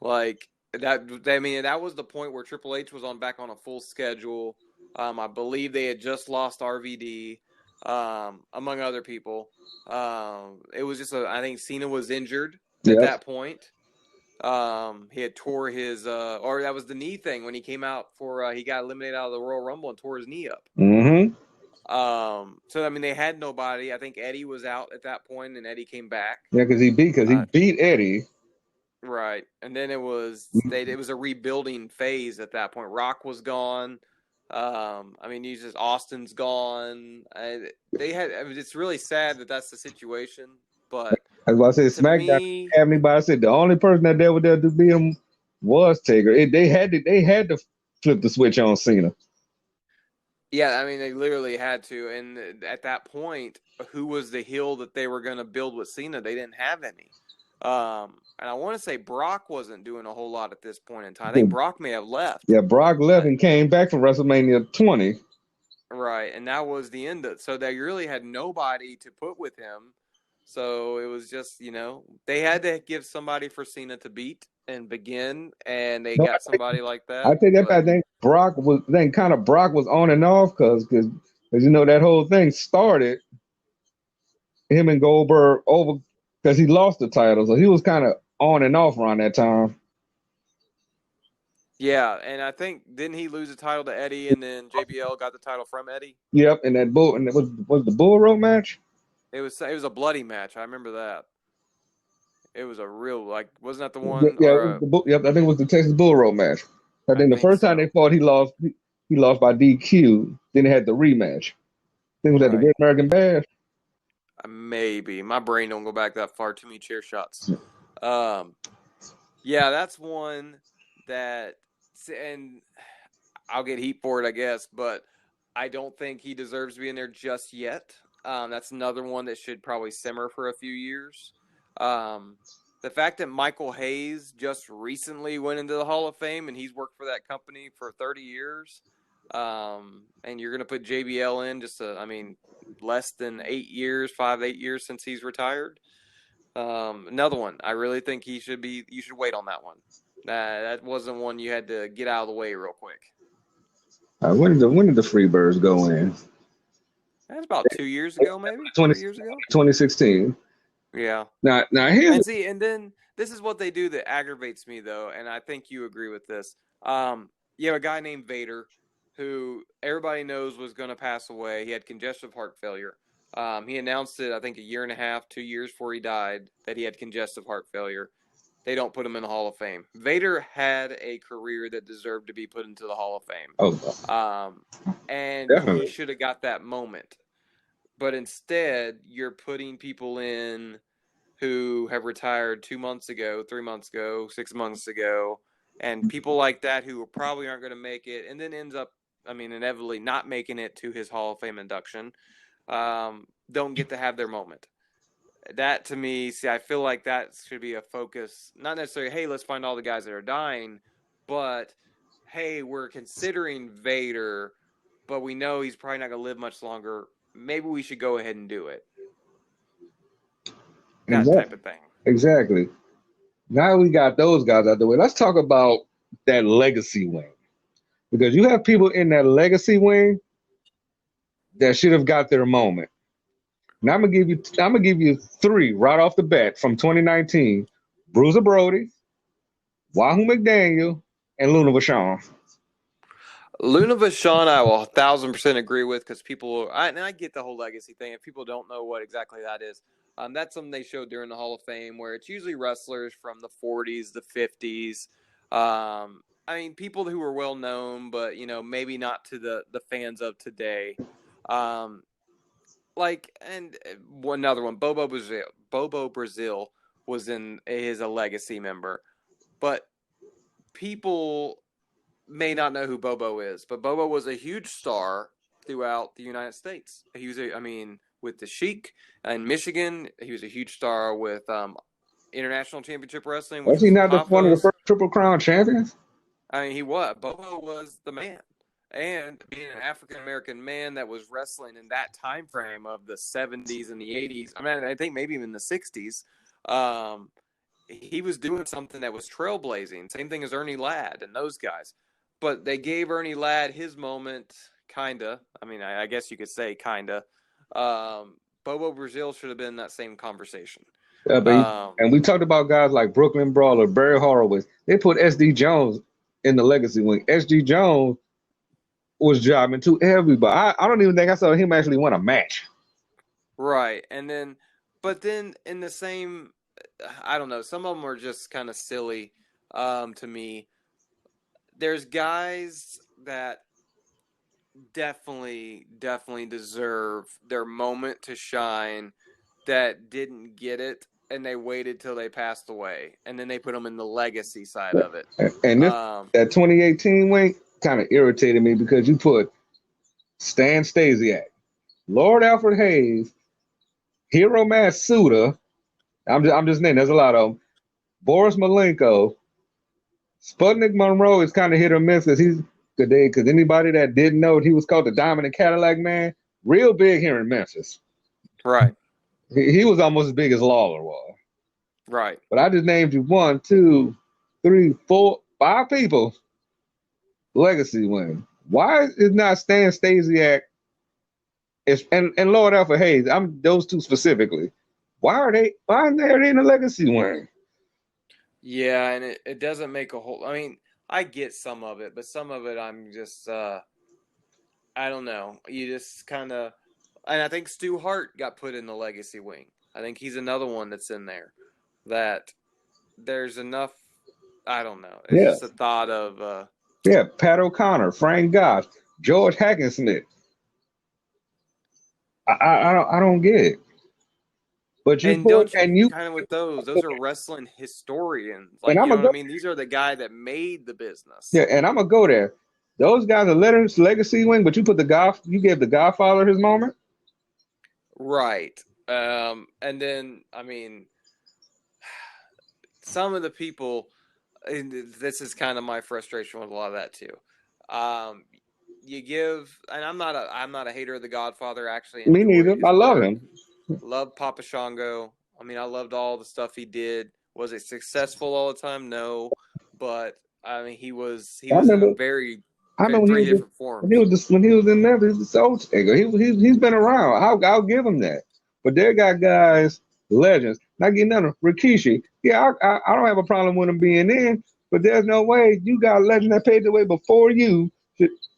A: Like that. I mean, that was the point where Triple H was back on a full schedule. I believe they had just lost RVD, among other people. It was just I think Cena was injured at that point. He had tore his, or that was the knee thing when he came out for, he got eliminated out of the Royal Rumble and tore his knee up.
B: Mm-hmm.
A: So I mean, they had nobody. I think Eddie was out at that point, and Eddie came back.
B: Yeah, because he beat Eddie.
A: Right, and then it was a rebuilding phase at that point. Rock was gone. I mean, Austin's gone. It's really sad that that's the situation, but.
B: As I said, SmackDown didn't have anybody. I said the only person that they were there to beat him was Taker. They had to flip the switch on Cena.
A: Yeah, I mean, they literally had to. And at that point, who was the heel that they were going to build with Cena? They didn't have any. And I want to say Brock wasn't doing a whole lot at this point in time. I think Brock may have left.
B: Yeah, Brock left and came back for WrestleMania 20.
A: Right, and that was the end of. So they really had nobody to put with him. So it was just, they had to give somebody for Cena to beat and begin, and they
B: No,
A: got somebody like
B: I
A: that.
B: think that I
A: But
B: think Brock was on and off because that whole thing started him and Goldberg over because he lost the title, so he was kind of on and off around that time.
A: yeah, and I think didn't he lose the title to Eddie, and then JBL got the title from Eddie?
B: Yep, and that bull and it was the bull rope match.
A: It was a bloody match. I remember that. It was a real wasn't that the one
B: Yeah,
A: or
B: yep, I think it was the Texas Bull Rope match. I
A: I
B: think the
A: think
B: first time
A: so.
B: they fought, he lost. He lost by DQ. Then they had the rematch. I think it was at the
A: Right.
B: Great American Bash.
A: Maybe my brain don't go back that far. Too many chair shots. Yeah, that's one that, and I'll get heat for it, I guess, but I don't think he deserves to be in there just yet. That's another one that should probably simmer for a few years. The fact that Michael Hayes just recently went into the Hall of Fame and he's worked for that company for 30 years, and you're going to put JBL in less than 8 years, 8 years since he's retired. Another one. I really think you should wait on that one. That wasn't one you had to get out of the way real quick.
B: When did the Freebirds go in?
A: That's about 2 years ago, maybe
B: 20,
A: 3 years ago.
B: 2016.
A: Yeah.
B: Now here's
A: And then this is what they do that aggravates me though, and I think you agree with this. You have a guy named Vader, who everybody knows was going to pass away. He had congestive heart failure. He announced it, I think, 2 years before he died, that he had congestive heart failure. They don't put him in the Hall of Fame. Vader had a career that deserved to be put into the Hall of Fame.
B: oh
A: And
B: definitely.
A: he should have got that moment. But instead, you're putting people in who have retired 2 months ago, 3 months ago, 6 months ago, and people like that who probably aren't going to make it, and then ends up, inevitably not making it to his Hall of Fame induction, don't get to have their moment. That to me, I feel like that should be a focus. Not necessarily, hey, let's find all the guys that are dying, but hey, we're considering Vader, but we know he's probably not going to live much longer. Maybe we should go ahead and do it. That type of thing.
B: Exactly. Now we got those guys out the way. Let's talk about that legacy wing. Because you have people in that legacy wing that should have got their moment. Now I'm gonna give you three right off the bat from 2019: Bruiser Brody, Wahoo McDaniel, and Luna Vachon.
A: Luna Vachon, I will 1,000% agree with, because I get the whole legacy thing. If people don't know what exactly that is, that's something they showed during the Hall of Fame, where it's usually wrestlers from the 40s, the 50s. People who were well known, but maybe not to the fans of today. And another one, Bobo Brazil. Bobo Brazil was a legacy member, but people may not know who Bobo is, but Bobo was a huge star throughout the United States. He was, with the Sheik in Michigan, he was a huge star with International Championship Wrestling, which
B: Was he
A: was
B: not one of the
A: Pafos.
B: first Triple Crown champions?
A: He was. Bobo was the man. And being an African-American man that was wrestling in that time frame of the 70s and the 80s, I think maybe even the 60s, he was doing something that was trailblazing. Same thing as Ernie Ladd and those guys. But they gave Ernie Ladd his moment, kinda. I guess you could say kinda. Bobo Brazil should have been in that same conversation.
B: Yeah, and we talked about guys like Brooklyn Brawler, Barry Horowitz. They put SD Jones in the legacy wing. SD Jones was jobbing to everybody. I don't even think I saw him actually win a match.
A: Right. But then in the same, I don't know, some of them are just kind of silly to me. There's guys that definitely deserve their moment to shine that didn't get it, and they waited till they passed away, and then they put them in the legacy side of it.
B: And that 2018 wing kind of irritated me because you put Stan Stasiak, Lord Alfred Hayes, Hiro Matsuda. I'm just naming. There's a lot of them. Boris Malenko. Sputnik Monroe is kind of hit or miss because Because anybody that didn't know, he was called the Diamond and Cadillac Man. Real big here in Memphis.
A: Right.
B: He was almost as big as Lawler was.
A: Right.
B: But I just named you 1, 2, 3, 4, 5 people legacy win. Why is not Stan Stasiak and Lord Alfred Hayes? I'm those two specifically. Why aren't they in the legacy win?
A: Yeah, and it doesn't make a whole. I mean, I get some of it, but some of it I'm just I don't know. You just kind of, and I think Stu Hart got put in the legacy wing. I think he's another one that's in there. That there's enough. I don't know. It's
B: Yeah.
A: just a thought of.
B: Yeah, Pat O'Connor, Frank Goss, George Hackensmith. I don't get it. But you
A: And don't you
B: and you
A: kind of with those are wrestling historians.
B: and
A: Like,
B: I'm
A: you know
B: gonna
A: what I
B: go,
A: mean? These are the guy that made the business.
B: yeah, and I'm gonna go there. Those guys are Leonard's legacy wing, but you gave the Godfather his moment.
A: Right. And then, I mean, some of the people, and this is kind of my frustration with a lot of that too. You give, and I'm not a hater of the Godfather. Actually,
B: Me
A: enjoy
B: neither.
A: his
B: I love
A: work.
B: him.
A: Love Papa Shango. I mean, I loved all the stuff he did. Was it successful all the time? No, but I mean, he was
B: I
A: in a
B: remember.
A: very
B: I remember
A: three different forms.
B: when he was in Memphis. He was the soul taker. He's been around. I'll give him that. But they got guys, legends. Not getting none of Rikishi. Yeah, I don't have a problem with him being in. But there's no way you got a legend that paved the way before you.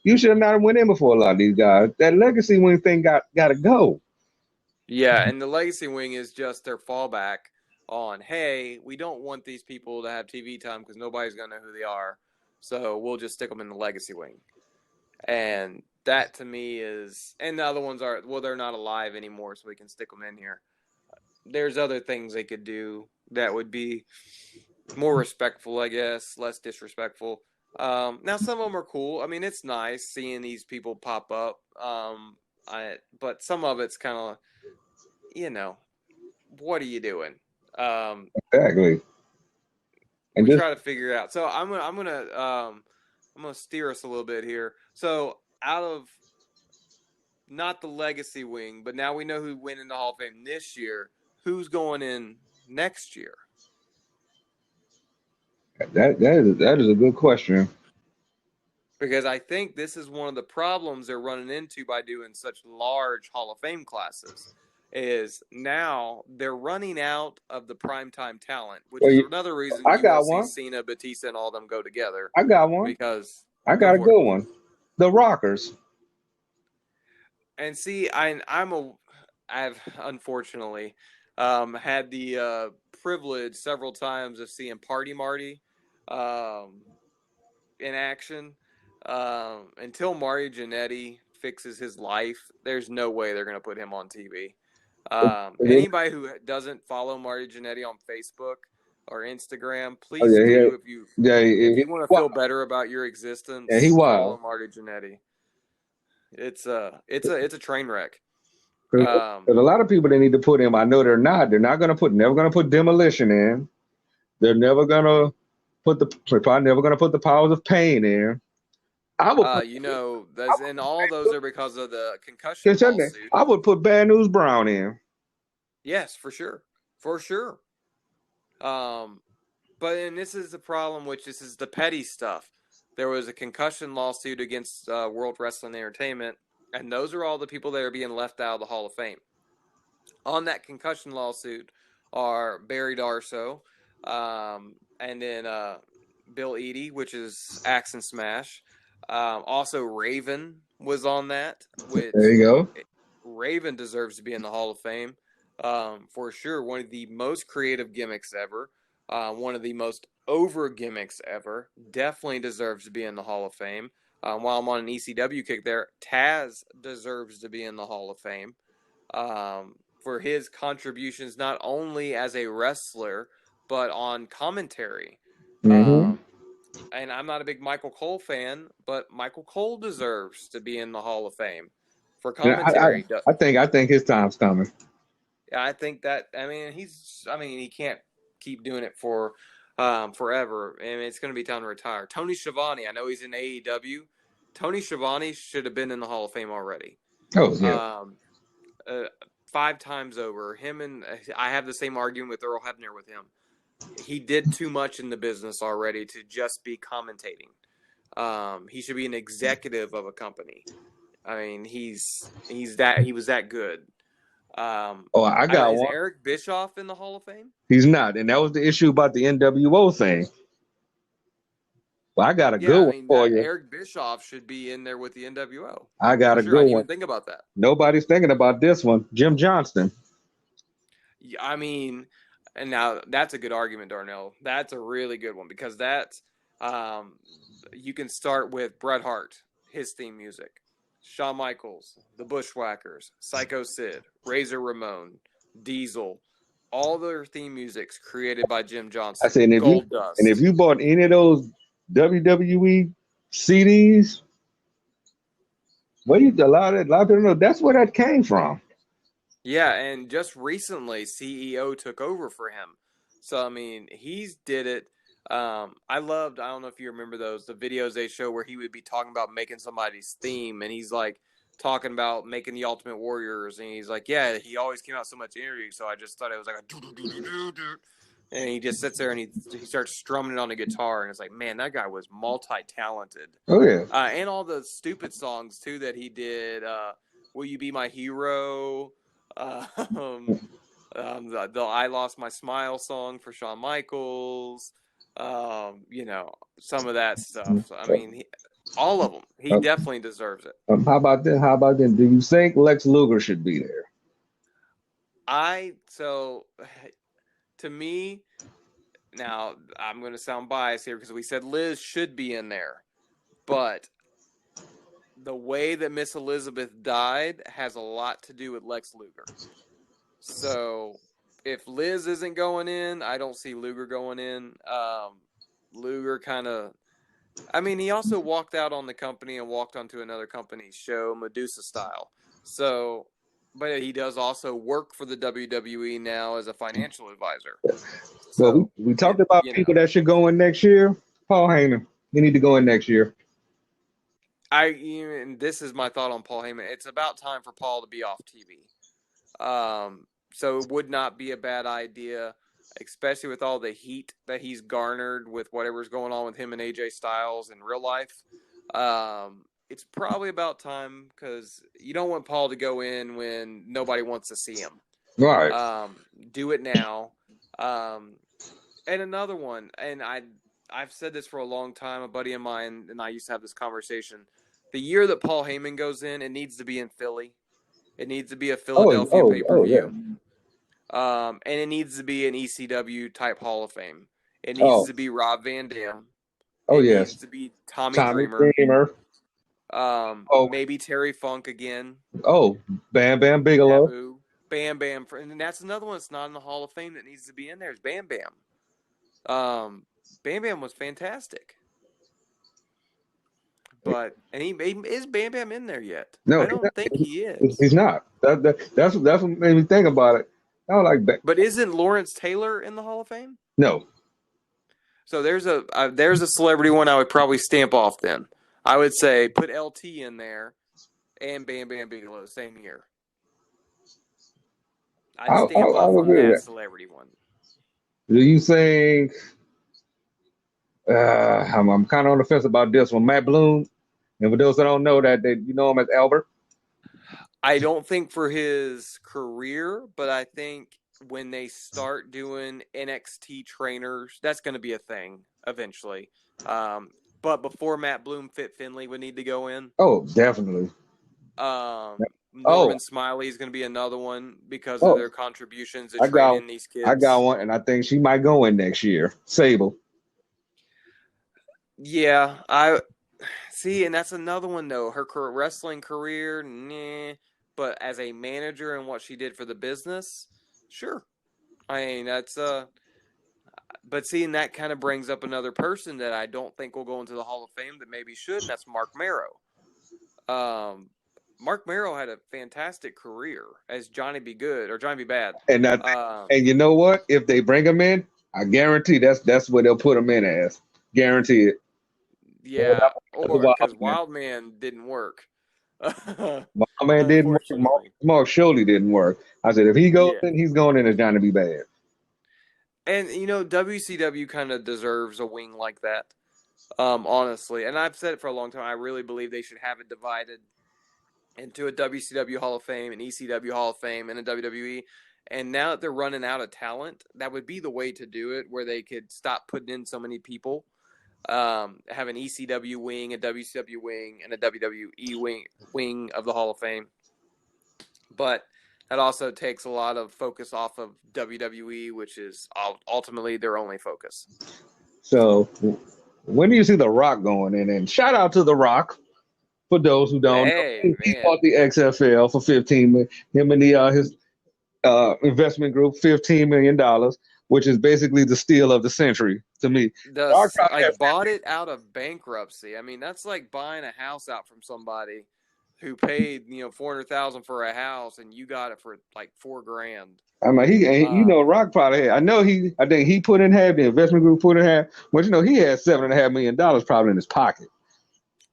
B: You should have not went in before a lot of these guys. That legacy win thing got to go.
A: Yeah, and the legacy wing is just their fallback on, hey, we don't want these people to have TV time because nobody's going to know who they are. So we'll just stick them in the legacy wing. And that to me is, and the other ones are, well, they're not alive anymore, so we can stick them in here. There's other things they could do that would be more respectful, I guess, less disrespectful. Now, some of them are cool. I mean, it's nice seeing these people pop up. But some of it's kind of, what are you doing?
B: Exactly. And
A: We
B: just
A: try to figure it out. So I'm gonna steer us a little bit here. So out of not the legacy wing, but now we know who went in the Hall of Fame this year. Who's going in next year?
B: that is a good question.
A: Because I think this is one of the problems they're running into by doing such large Hall of Fame classes. Is now they're running out of the primetime talent, which is another reason
B: I
A: you will
B: got
A: see
B: one.
A: Cena, Batista, and all of them go together.
B: I got one.
A: Because
B: I got a good one. The Rockers.
A: And see, I've unfortunately had the privilege several times of seeing Party Marty in action. Until Mario Jannetty fixes his life, there's no way they're going to put him on TV. Anybody who doesn't follow Mario Jannetty on Facebook or Instagram, please do. If you want to feel better about your existence, follow Mario Jannetty. It's a train wreck.
B: Because a lot of people they need to put him. I know they're not. They're never gonna put Demolition in. They're never gonna probably never gonna put the Powers of Pain in.
A: And all those are because of the concussion lawsuit.
B: I would put Bad News Brown in.
A: Yes, for sure. But this is the problem, which this is the petty stuff. There was a concussion lawsuit against World Wrestling Entertainment, and those are all the people that are being left out of the Hall of Fame. On that concussion lawsuit are Barry Darsow, and then Bill Eadie, which is Axe and Smash. Also, Raven was on that.
B: There you go.
A: Raven deserves to be in the Hall of Fame for sure. One of the most creative gimmicks ever. One of the most over gimmicks ever. Definitely deserves to be in the Hall of Fame. While I'm on an ECW kick there, Taz deserves to be in the Hall of Fame for his contributions not only as a wrestler, but on commentary.
B: Mm-hmm.
A: And I'm not a big Michael Cole fan, but Michael Cole deserves to be in the Hall of Fame for commentary.
B: I think his time's coming.
A: Yeah, I think that. He can't keep doing it for forever. I mean, it's going to be time to retire. Tony Schiavone, I know he's in AEW. Tony Schiavone should have been in the Hall of Fame already.
B: Oh yeah.
A: 5 times over. Him and I have the same argument with Earl Hebner with him. He did too much in the business already to just be commentating. He should be an executive of a company. I mean, he was that good.
B: I got
A: is
B: one.
A: Eric Bischoff in the Hall of Fame?
B: He's not, and that was the issue about the NWO thing. Well, I got a good one for you.
A: Eric Bischoff should be in there with the NWO.
B: I got a good one. I didn't even
A: think about that.
B: Nobody's thinking about this one. Jim Johnston.
A: I mean, and now that's a good argument, Darnell. That's a really good one because that's you can start with Bret Hart, his theme music, Shawn Michaels, the Bushwhackers, Psycho Sid, Razor Ramon, Diesel, all their theme musics created by Jim Johnston.
B: I said, and if you bought any of those WWE CDs, a lot of people know that's where that came from.
A: Yeah, and just recently, CEO took over for him. So, I mean, he's did it. I don't know if you remember the videos they show where he would be talking about making somebody's theme, and he's like talking about making the Ultimate Warriors, and he's like, yeah, he always came out so much energy, so I just thought it was like a and he just sits there and he starts strumming it on the guitar, and it's like, man, that guy was multi-talented.
B: Oh, yeah.
A: And all the stupid songs, too, that he did. Will You Be My Hero? The I Lost My Smile song for Shawn Michaels. Some of that stuff. I mean, all of them. He definitely deserves it.
B: How about this? Do you think Lex Luger should be there?
A: To me, now I'm going to sound biased here because we said Liz should be in there, but the way that Miss Elizabeth died has a lot to do with Lex Luger. So if Liz isn't going in, I don't see Luger going in. Luger he also walked out on the company and walked onto another company's show, Medusa style. So, but he does also work for the WWE now as a financial advisor. So,
B: well, we talked about people that should go in next year. Paul Heyman, he need to go in next year.
A: And this is my thought on Paul Heyman. It's about time for Paul to be off TV. So it would not be a bad idea, especially with all the heat that he's garnered with whatever's going on with him and AJ Styles in real life. It's probably about time because you don't want Paul to go in when nobody wants to see him.
B: Right.
A: Do it now. And another one, and I've said this for a long time. A buddy of mine and I used to have this conversation. The year that Paul Heyman goes in, it needs to be in Philly. It needs to be a Philadelphia pay-per-view. And it needs to be an ECW type Hall of Fame. It needs to be Rob Van Dam. It needs to be Tommy Dreamer. Maybe Terry Funk again.
B: Oh, Bam Bam Bigelow.
A: Taboo. Bam Bam. And that's another one that's not in the Hall of Fame that needs to be in there is Bam Bam. Bam Bam was fantastic. But is Bam Bam in there yet?
B: No,
A: I don't think he is.
B: He's not. That's what made me think about it. I don't like that.
A: But isn't Lawrence Taylor in the Hall of Fame?
B: No.
A: So there's a celebrity one I would probably stamp off then. I would say put LT in there and Bam Bam Bigelow same year. I'd stamp off on that celebrity one.
B: Do you think I'm kind of on the fence about this one. Matt Bloom, and for those that don't know that, you know him as Albert.
A: I don't think for his career, but I think when they start doing NXT trainers, that's going to be a thing eventually. But before Matt Bloom, Fit Finlay would need to go in.
B: Oh, definitely.
A: Norman Smiley is going to be another one because of their contributions to training these kids.
B: I got one, and I think she might go in next year. Sable.
A: Yeah, I see, and that's another one though. Her wrestling career, nah, but as a manager and what she did for the business, sure. I mean, that's but seeing that kind of brings up another person that I don't think will go into the Hall of Fame that maybe should, and that's Mark Marrow. Mark Marrow had a fantastic career as Johnny B. Good or Johnny B. Bad,
B: and you know what? If they bring him in, I guarantee that's what they'll put him in as. Guarantee it.
A: Yeah,
B: The
A: or
B: Wild
A: because
B: Man.
A: Wildman didn't work.
B: Wild Man didn't work.
A: Unfortunately.
B: Mark surely didn't work. I said if he goes
A: Yeah.
B: in, he's going in as Johnny B. Bad.
A: And WCW kind of deserves a wing like that. Honestly. And I've said it for a long time. I really believe they should have it divided into a WCW Hall of Fame, an ECW Hall of Fame, and a WWE. And now that they're running out of talent, that would be the way to do it, where they could stop putting in so many people. Have an ECW wing, a WCW wing, and a WWE wing of the Hall of Fame. But that also takes a lot of focus off of WWE, which is ultimately their only focus.
B: So when do you see The Rock going in? And shout out to The Rock. For those who don't
A: Hey,
B: know, he
A: man.
B: bought the XFL for 15 million. Him and his investment group, $15 million, which is basically the steal of the century to me. Rock probably has
A: Bought it out of bankruptcy. I mean, that's like buying a house out from somebody who paid, $400,000 for a house, and you got it for like $4,000.
B: I mean, Rock probably had. I think he put in half. The investment group put in half. But he had $7.5 million probably in his pocket.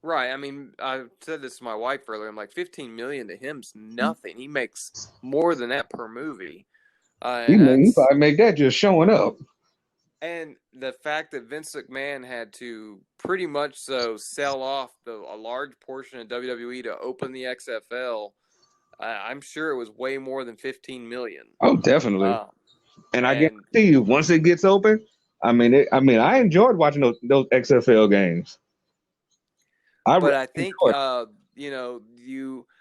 A: Right. I mean, I said this to my wife earlier. I'm like, 15 million to him's nothing. He makes more than that per movie.
B: He probably make that just showing up.
A: And the fact that Vince McMahon had to pretty much sell off a large portion of WWE to open the XFL, I'm sure it was way more than 15 million.
B: Oh, definitely. And I guarantee you, once it gets open, I enjoyed watching those XFL games.
A: I think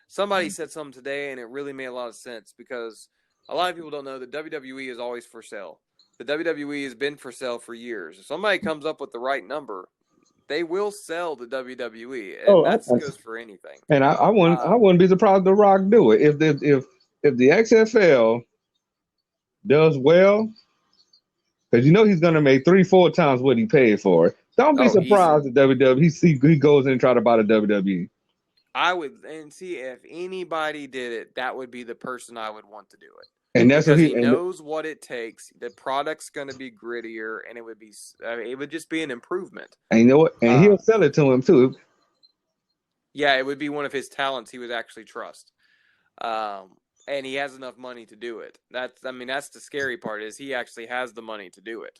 A: somebody said something today, and it really made a lot of sense, because a lot of people don't know that WWE is always for sale. The WWE has been for sale for years. If somebody comes up with the right number, they will sell the WWE, and that goes for anything.
B: And I wouldn't be surprised if The Rock do it if the XFL does well, because he's going to make 3-4 times what he paid for it. Don't be surprised if WWE he goes in and try to buy the WWE.
A: I would, and see, if anybody did it, that would be the person I would want to do it.
B: And that's
A: because he knows what it takes. The product's going to be grittier, and it would just be an improvement.
B: And you know what? And he'll sell it to him too.
A: Yeah, it would be one of his talents he would actually trust. And he has enough money to do it. That's the scary part, is he actually has the money to do it.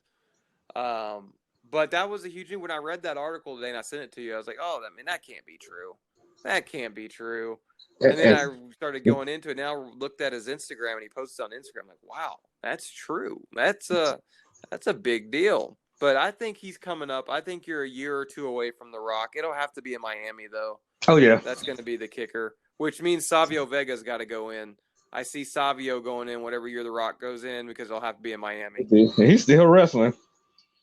A: But that was a huge thing. When I read that article today and I sent it to you, I was like, oh, that can't be true. That can't be true. And then I started going into it. Now I looked at his Instagram, and he posted on Instagram. I'm like, wow, that's true. That's a big deal. But I think he's coming up. I think you're a year or two away from The Rock. It'll have to be in Miami, though.
B: Oh, yeah.
A: That's going to be the kicker, which means Savio Vega's got to go in. I see Savio going in whatever year The Rock goes in, because it'll have to be in Miami.
B: He's still wrestling.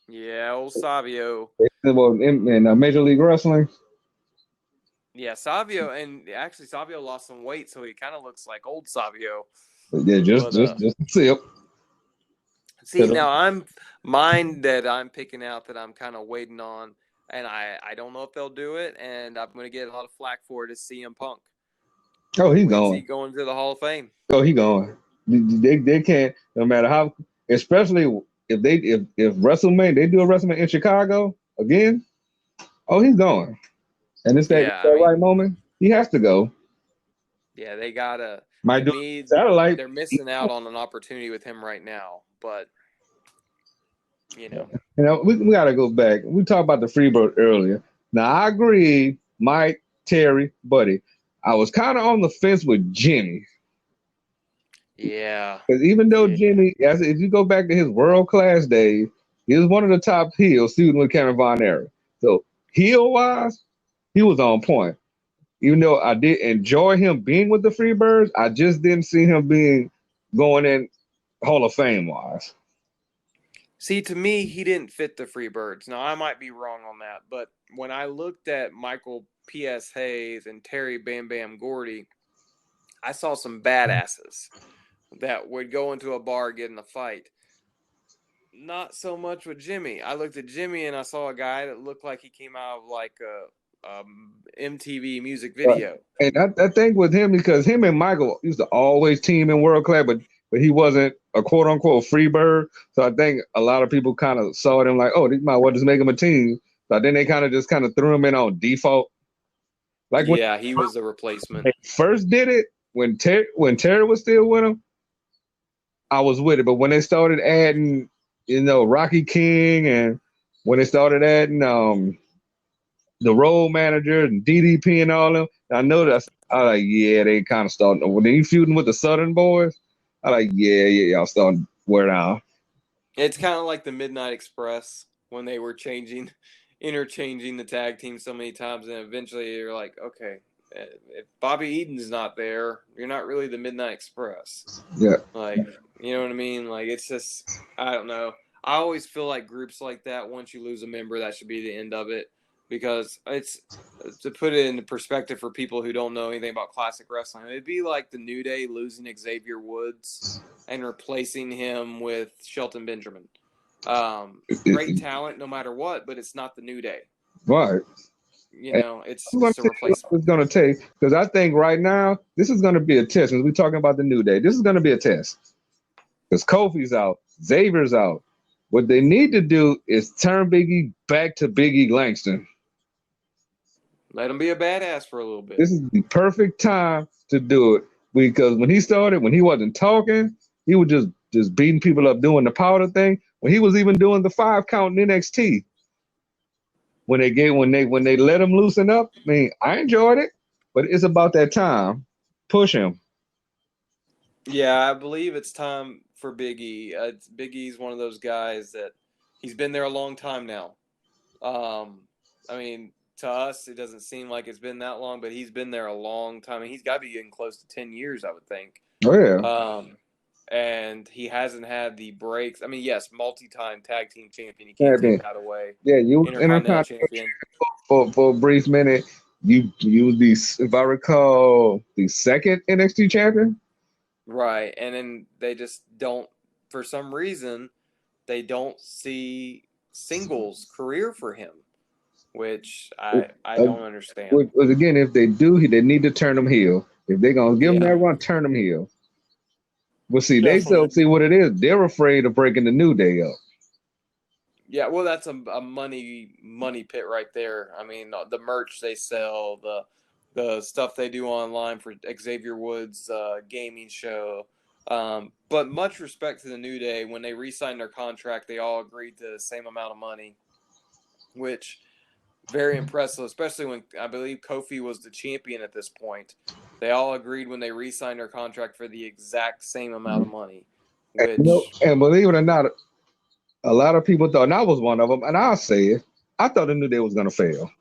A: Yeah, old Savio.
B: In Major League Wrestling.
A: Yeah, Savio, and actually Savio lost some weight, so he kind of looks like old Savio.
B: Yeah, just sip.
A: See, now I'm picking out that I'm kind of waiting on, and I don't know if they'll do it, and I'm going to get a lot of flack for it, is CM Punk.
B: Oh, he's going.
A: He's going to the Hall of Fame.
B: Oh, he's going. They can't, no matter how, especially if WrestleMania, they do a WrestleMania in Chicago again. Oh, he's going. And it's that right moment, he has to go. Yeah,
A: they gotta.
B: Satellite.
A: They're missing out on an opportunity with him right now, but
B: we gotta go back. We talked about the Freebird earlier. Now I agree, Mike, Terry, Buddy. I was kind of on the fence with Jimmy.
A: Yeah.
B: Because even though Jimmy, if you go back to his world-class days, he was one of the top heels shooting with Kevin Von Erich. So heel-wise, he was on point. Even though I did enjoy him being with the Freebirds, I just didn't see him going in Hall of Fame-wise.
A: See, to me, he didn't fit the Freebirds. Now, I might be wrong on that, but when I looked at Michael P.S. Hayes and Terry Bam Bam Gordy, I saw some badasses that would go into a bar, get in a fight. Not so much with Jimmy. I looked at Jimmy and I saw a guy that looked like he came out of like a MTV music video.
B: And I think with him, because him and Michael used to always team in world class, but he wasn't a quote unquote Freebird. So I think a lot of people kind of saw him like, oh, they might well just make him a team. So then they kind of threw him in on default. Like when
A: Yeah, he was the replacement.
B: they first did it, when Terry was still with him, I was with it. But when they started adding, Rocky King, and when they started adding the role manager and DDP and all them, I know that's I like, yeah, they kind of starting when they feuding with the Southern boys. I like, yeah, y'all starting to wear down.
A: It's kind of like the Midnight Express when they were interchanging the tag team so many times, and eventually you're like, okay, if Bobby Eaton's not there, you're not really the Midnight Express.
B: Yeah.
A: Like, you know what I mean? Like, it's just, I don't know. I always feel like groups like that, once you lose a member, that should be the end of it. Because it's, to put it into perspective for people who don't know anything about classic wrestling, it'd be like the New Day losing Xavier Woods and replacing him with Shelton Benjamin. Great talent no matter what, but it's not the New Day.
B: Right.
A: It's just a replacement.
B: It's going to take, because I think right now, this is going to be a test. As we're talking about the New Day, this is going to be a test. Because Kofi's out, Xavier's out. What they need to do is turn Big E back to Big E Langston.
A: Let him be a badass for a little bit.
B: This is the perfect time to do it, because when he started, when he wasn't talking, he was just beating people up, doing the powder thing. When he was even doing the 5 count in NXT, when they let him loosen up, I mean, I enjoyed it, but it's about that time. Push him.
A: Yeah, I believe it's time for Big E. Big E's one of those guys that he's been there a long time now. I mean, to us, it doesn't seem like it's been that long, but he's been there a long time. And he's got to be getting close to 10 years, I would think.
B: Oh, yeah.
A: And he hasn't had the breaks. I mean, yes, multi-time tag team champion. He can't take that away.
B: Yeah, you
A: Intercontinental champion
B: for a brief minute. You the, if I recall, the second NXT champion.
A: Right, and then they just don't, for some reason, they don't see singles career for him, which I don't understand.
B: Because again, if they do, they need to turn him heel. If they're gonna give him that run, turn him heel. Well, see, definitely. They still see what it is. They're afraid of breaking the New Day up.
A: Yeah, well, that's a money pit right there. I mean, the merch they sell, the stuff they do online for Xavier Woods' gaming show. But much respect to the New Day. When they re-signed their contract, they all agreed to the same amount of money, which very impressive, especially when I believe Kofi was the champion at this point. They all agreed when they re-signed their contract for the exact same amount of money. Which,
B: and believe it or not, a lot of people thought, and I was one of them, and I'll say it, I thought the New Day was going to fail.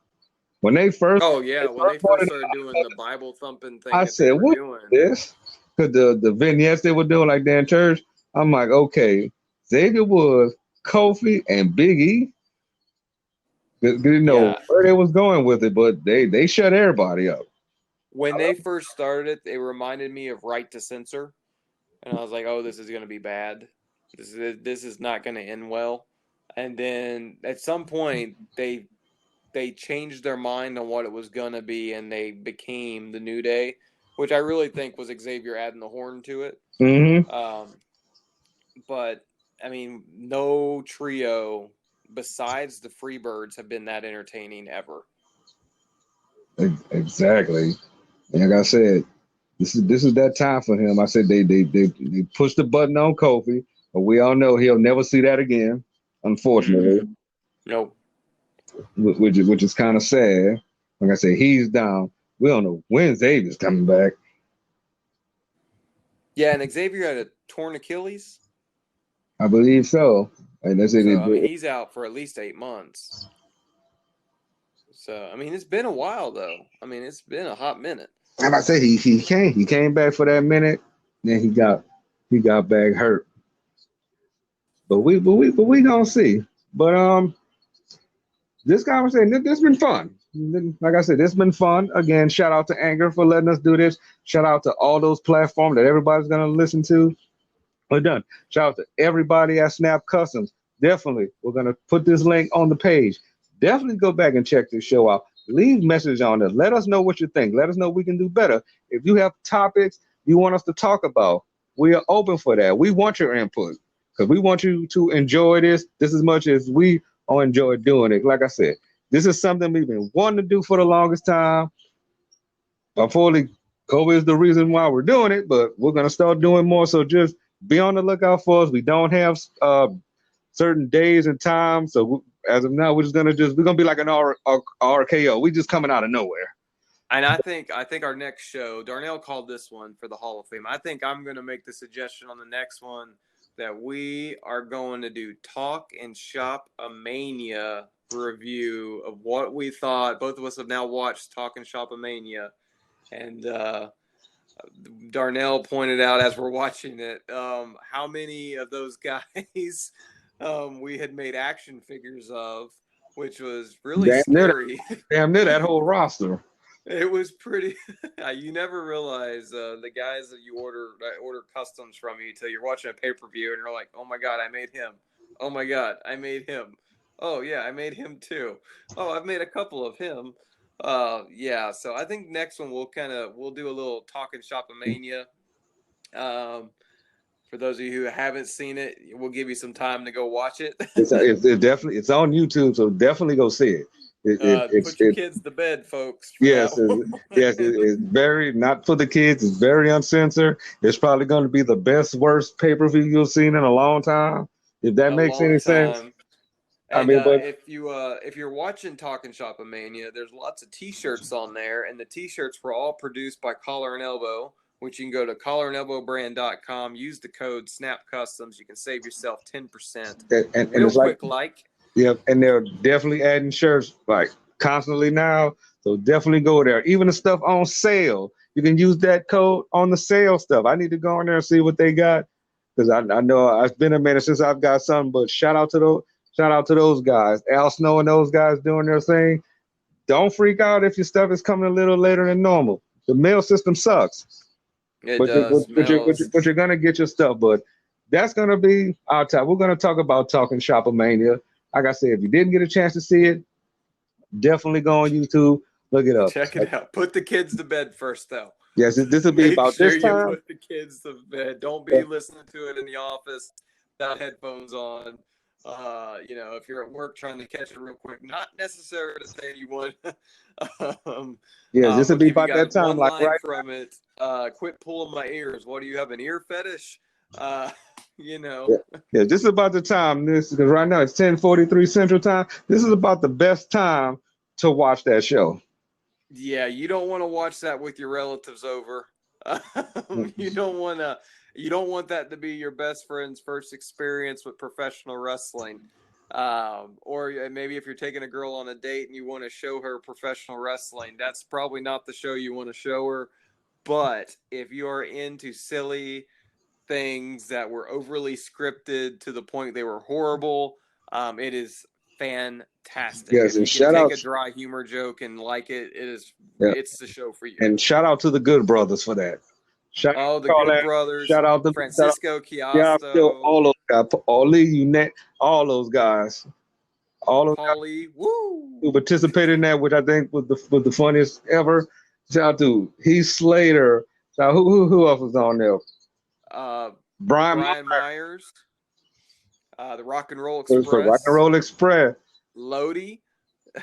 B: When they first...
A: Oh, yeah, when they first started doing the Bible thumping thing
B: I said, what is this? Because the vignettes they were doing, like Dan Church, I'm like, okay, Xavier Woods, Kofi, and Big E. Didn't know where they was going with it, but they shut everybody up.
A: When they first started it, they reminded me of Right to Censor, and I was like, oh, this is going to be bad. This is not going to end well. And then at some point, they changed their mind on what it was going to be, and they became the New Day, which I really think was Xavier adding the horn to it.
B: Mm-hmm.
A: But, I mean, no trio besides the Freebirds have been that entertaining ever.
B: Exactly. And like I said, this is that time for him. I said they pushed the button on Kofi, but we all know he'll never see that again, unfortunately.
A: Mm-hmm. Nope.
B: Which is kind of sad. Like I said, he's down. We don't know when Xavier's coming back.
A: Yeah, and Xavier had a torn Achilles.
B: I believe so. And that's it.
A: I mean, he's out for at least 8 months. So, I mean, it's been a while, though. I mean, it's been a hot minute.
B: And I say he came back for that minute, then he got back hurt. But we gonna see. But this conversation, this been fun. Like I said, this been fun. Again, shout out to Anchor for letting us do this. Shout out to all those platforms that everybody's gonna listen to. We're done. Shout out to everybody at Snap Customs. Definitely, we're gonna put this link on the page. Definitely go back and check this show out. Leave message on us. Let us know what you think. Let us know we can do better. If you have topics you want us to talk about, we are open for that. We want your input because we want you to enjoy this as much as we enjoy doing it. Like I said, This is something we've been wanting to do for the longest time. Unfortunately, COVID is the reason why we're doing it, but we're gonna start doing more. So just be on the lookout for us. We don't have certain days and times. So as of now, we're gonna be like an RKO. We just coming out of nowhere.
A: And I think our next show, Darnell called this one for the Hall of Fame. I think I'm going to make the suggestion on the next one that we are going to do Talk and Shop a Mania review of what we thought. Both of us have now watched Talk and Shop a Mania, and Darnell pointed out as we're watching it how many of those guys we had made action figures of, which was really scary.
B: Damn near that whole roster.
A: It was pretty. You never realize the guys that order customs from you until you're watching a pay-per-view and you're like, oh my god, I made him. Oh my god, I made him. Oh yeah, I made him too. Oh, I've made a couple of him. Yeah. So I think next one we'll do a little Talk and Shop a Mania. For those of you who haven't seen it, we'll give you some time to go watch it.
B: It's on YouTube, so definitely go see it.
A: Put your kids to bed, folks.
B: Yes, it's very not for the kids. It's very uncensored. It's probably going to be the best, worst pay-per-view you've seen in a long time. If that makes any sense.
A: And if you're watching Talk and Shop a Mania, there's lots of T-shirts on there, and the T-shirts were all produced by Collar and Elbow, which you can go to collarandelbowbrand.com. Use the code Snap Customs. You can save yourself 10%. And real quick,
B: yeah, and they're definitely adding shirts like constantly now. So definitely go there. Even the stuff on sale, you can use that code on the sale stuff. I need to go in there and see what they got because I know it's been a minute since I've got something. But shout out to those guys, Al Snow and those guys doing their thing. Don't freak out if your stuff is coming a little later than normal. The mail system sucks. But you're gonna get your stuff. But that's gonna be our time. We're gonna talk about Talking Shop Mania. Like I said, if you didn't get a chance to see it, definitely go on YouTube, look it up.
A: Check it out. Put the kids to bed first, though.
B: Yes, this will be about this time.
A: Put the kids to bed. Don't be listening to it in the office without headphones on. If you're at work trying to catch it real quick, not necessarily to say you want.
B: This will be about that time. Like right
A: from it. Quit pulling my ears. What do you have, an ear fetish?
B: Yeah, this is about the time. Because right now it's 10:43 Central Time. This is about the best time to watch that show.
A: Yeah, you don't want to watch that with your relatives over. You don't want that to be your best friend's first experience with professional wrestling. Or maybe if you're taking a girl on a date and you want to show her professional wrestling, that's probably not the show you want to show her. But if you are into silly things that were overly scripted to the point they were horrible, it is fantastic.
B: Yes,
A: and shout out, take a dry humor joke and like it. It's the show for you.
B: And shout out to the Good Brothers for that.
A: The Good Brothers.
B: Shout out to
A: Francisco Chiasso.
B: All those guys, all those guys, all of
A: Paulie,
B: who participated in that, which I think was the funniest ever. Shout out to Heath Slater. Shout out, who else was on there? Brian
A: Myers, the Rock and Roll Express.
B: Rock and Roll Express.
A: Lodi.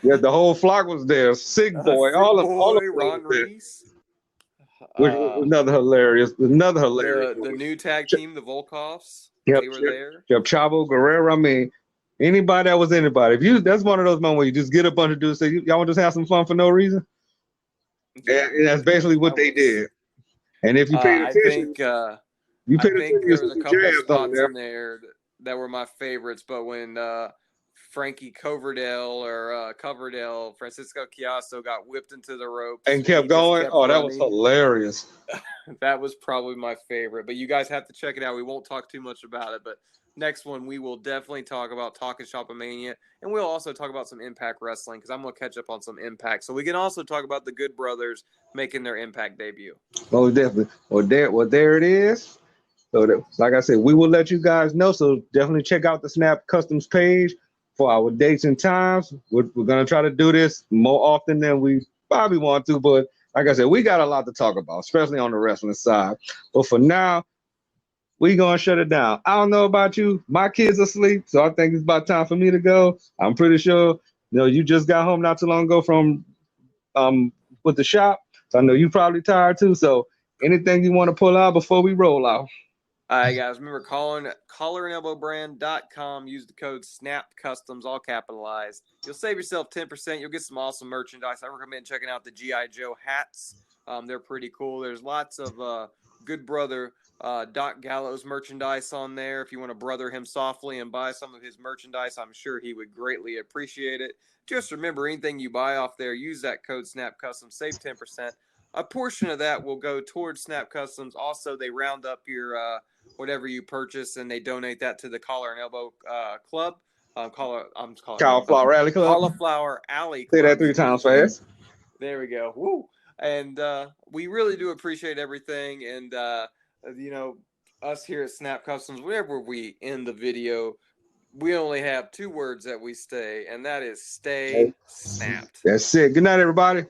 B: Yeah, the whole flock was there. Sick Boy, all of
A: Ron Reese.
B: Another hilarious.
A: The new tag team, the Volkovs. They were there.
B: Yep, Chavo Guerrero. I mean, anybody that was anybody. That's one of those moments where you just get a bunch of dudes and say, y'all want to just have some fun for no reason. Yeah, and that's basically what they did. And if you paid attention,
A: I think there was a couple of spots in there that were my favorites. But when Frankie Coverdale Francisco Chiasso got whipped into the ropes
B: and kept going, that was hilarious.
A: That was probably my favorite. But you guys have to check it out. We won't talk too much about it, but next one we will definitely talk about Talking Shop-A-Mania, and we'll also talk about some Impact Wrestling because I'm going to catch up on some Impact. So we can also talk about the Good Brothers making their Impact debut.
B: Oh, definitely. There it is. So like I said, we will let you guys know. So definitely check out the Snap Customs page for our dates and times. We're going to try to do this more often than we probably want to, but like I said, we got a lot to talk about, especially on the wrestling side. But for now, we're going to shut it down. I don't know about you. My kids are asleep, so I think it's about time for me to go. I'm pretty sure You know, you just got home not too long ago from with the shop. So I know you probably tired too. So anything you want to pull out before we roll out?
A: All right, guys. Remember, collarandelbowbrand.com. Use the code SNAP Customs, all capitalized. You'll save yourself 10%. You'll get some awesome merchandise. I recommend checking out the G.I. Joe hats. They're pretty cool. There's lots of good brother Doc Gallows merchandise on there. If you want to brother him softly and buy some of his merchandise, I'm sure he would greatly appreciate it. Just remember, anything you buy off there, use that code SNAP Customs. Save 10%. A portion of that will go towards Snap Customs. Also, they round up your whatever you purchase, and they donate that to the Collar and Elbow Club.
B: Cauliflower Alley Club.
A: Cauliflower Alley Club.
B: Say that 3 times fast.
A: There we go. Woo! And we really do appreciate everything. And you know, us here at Snap Customs, whenever we end the video, we only have 2 words that we say, and that is stay snapped.
B: That's it. Good night, everybody.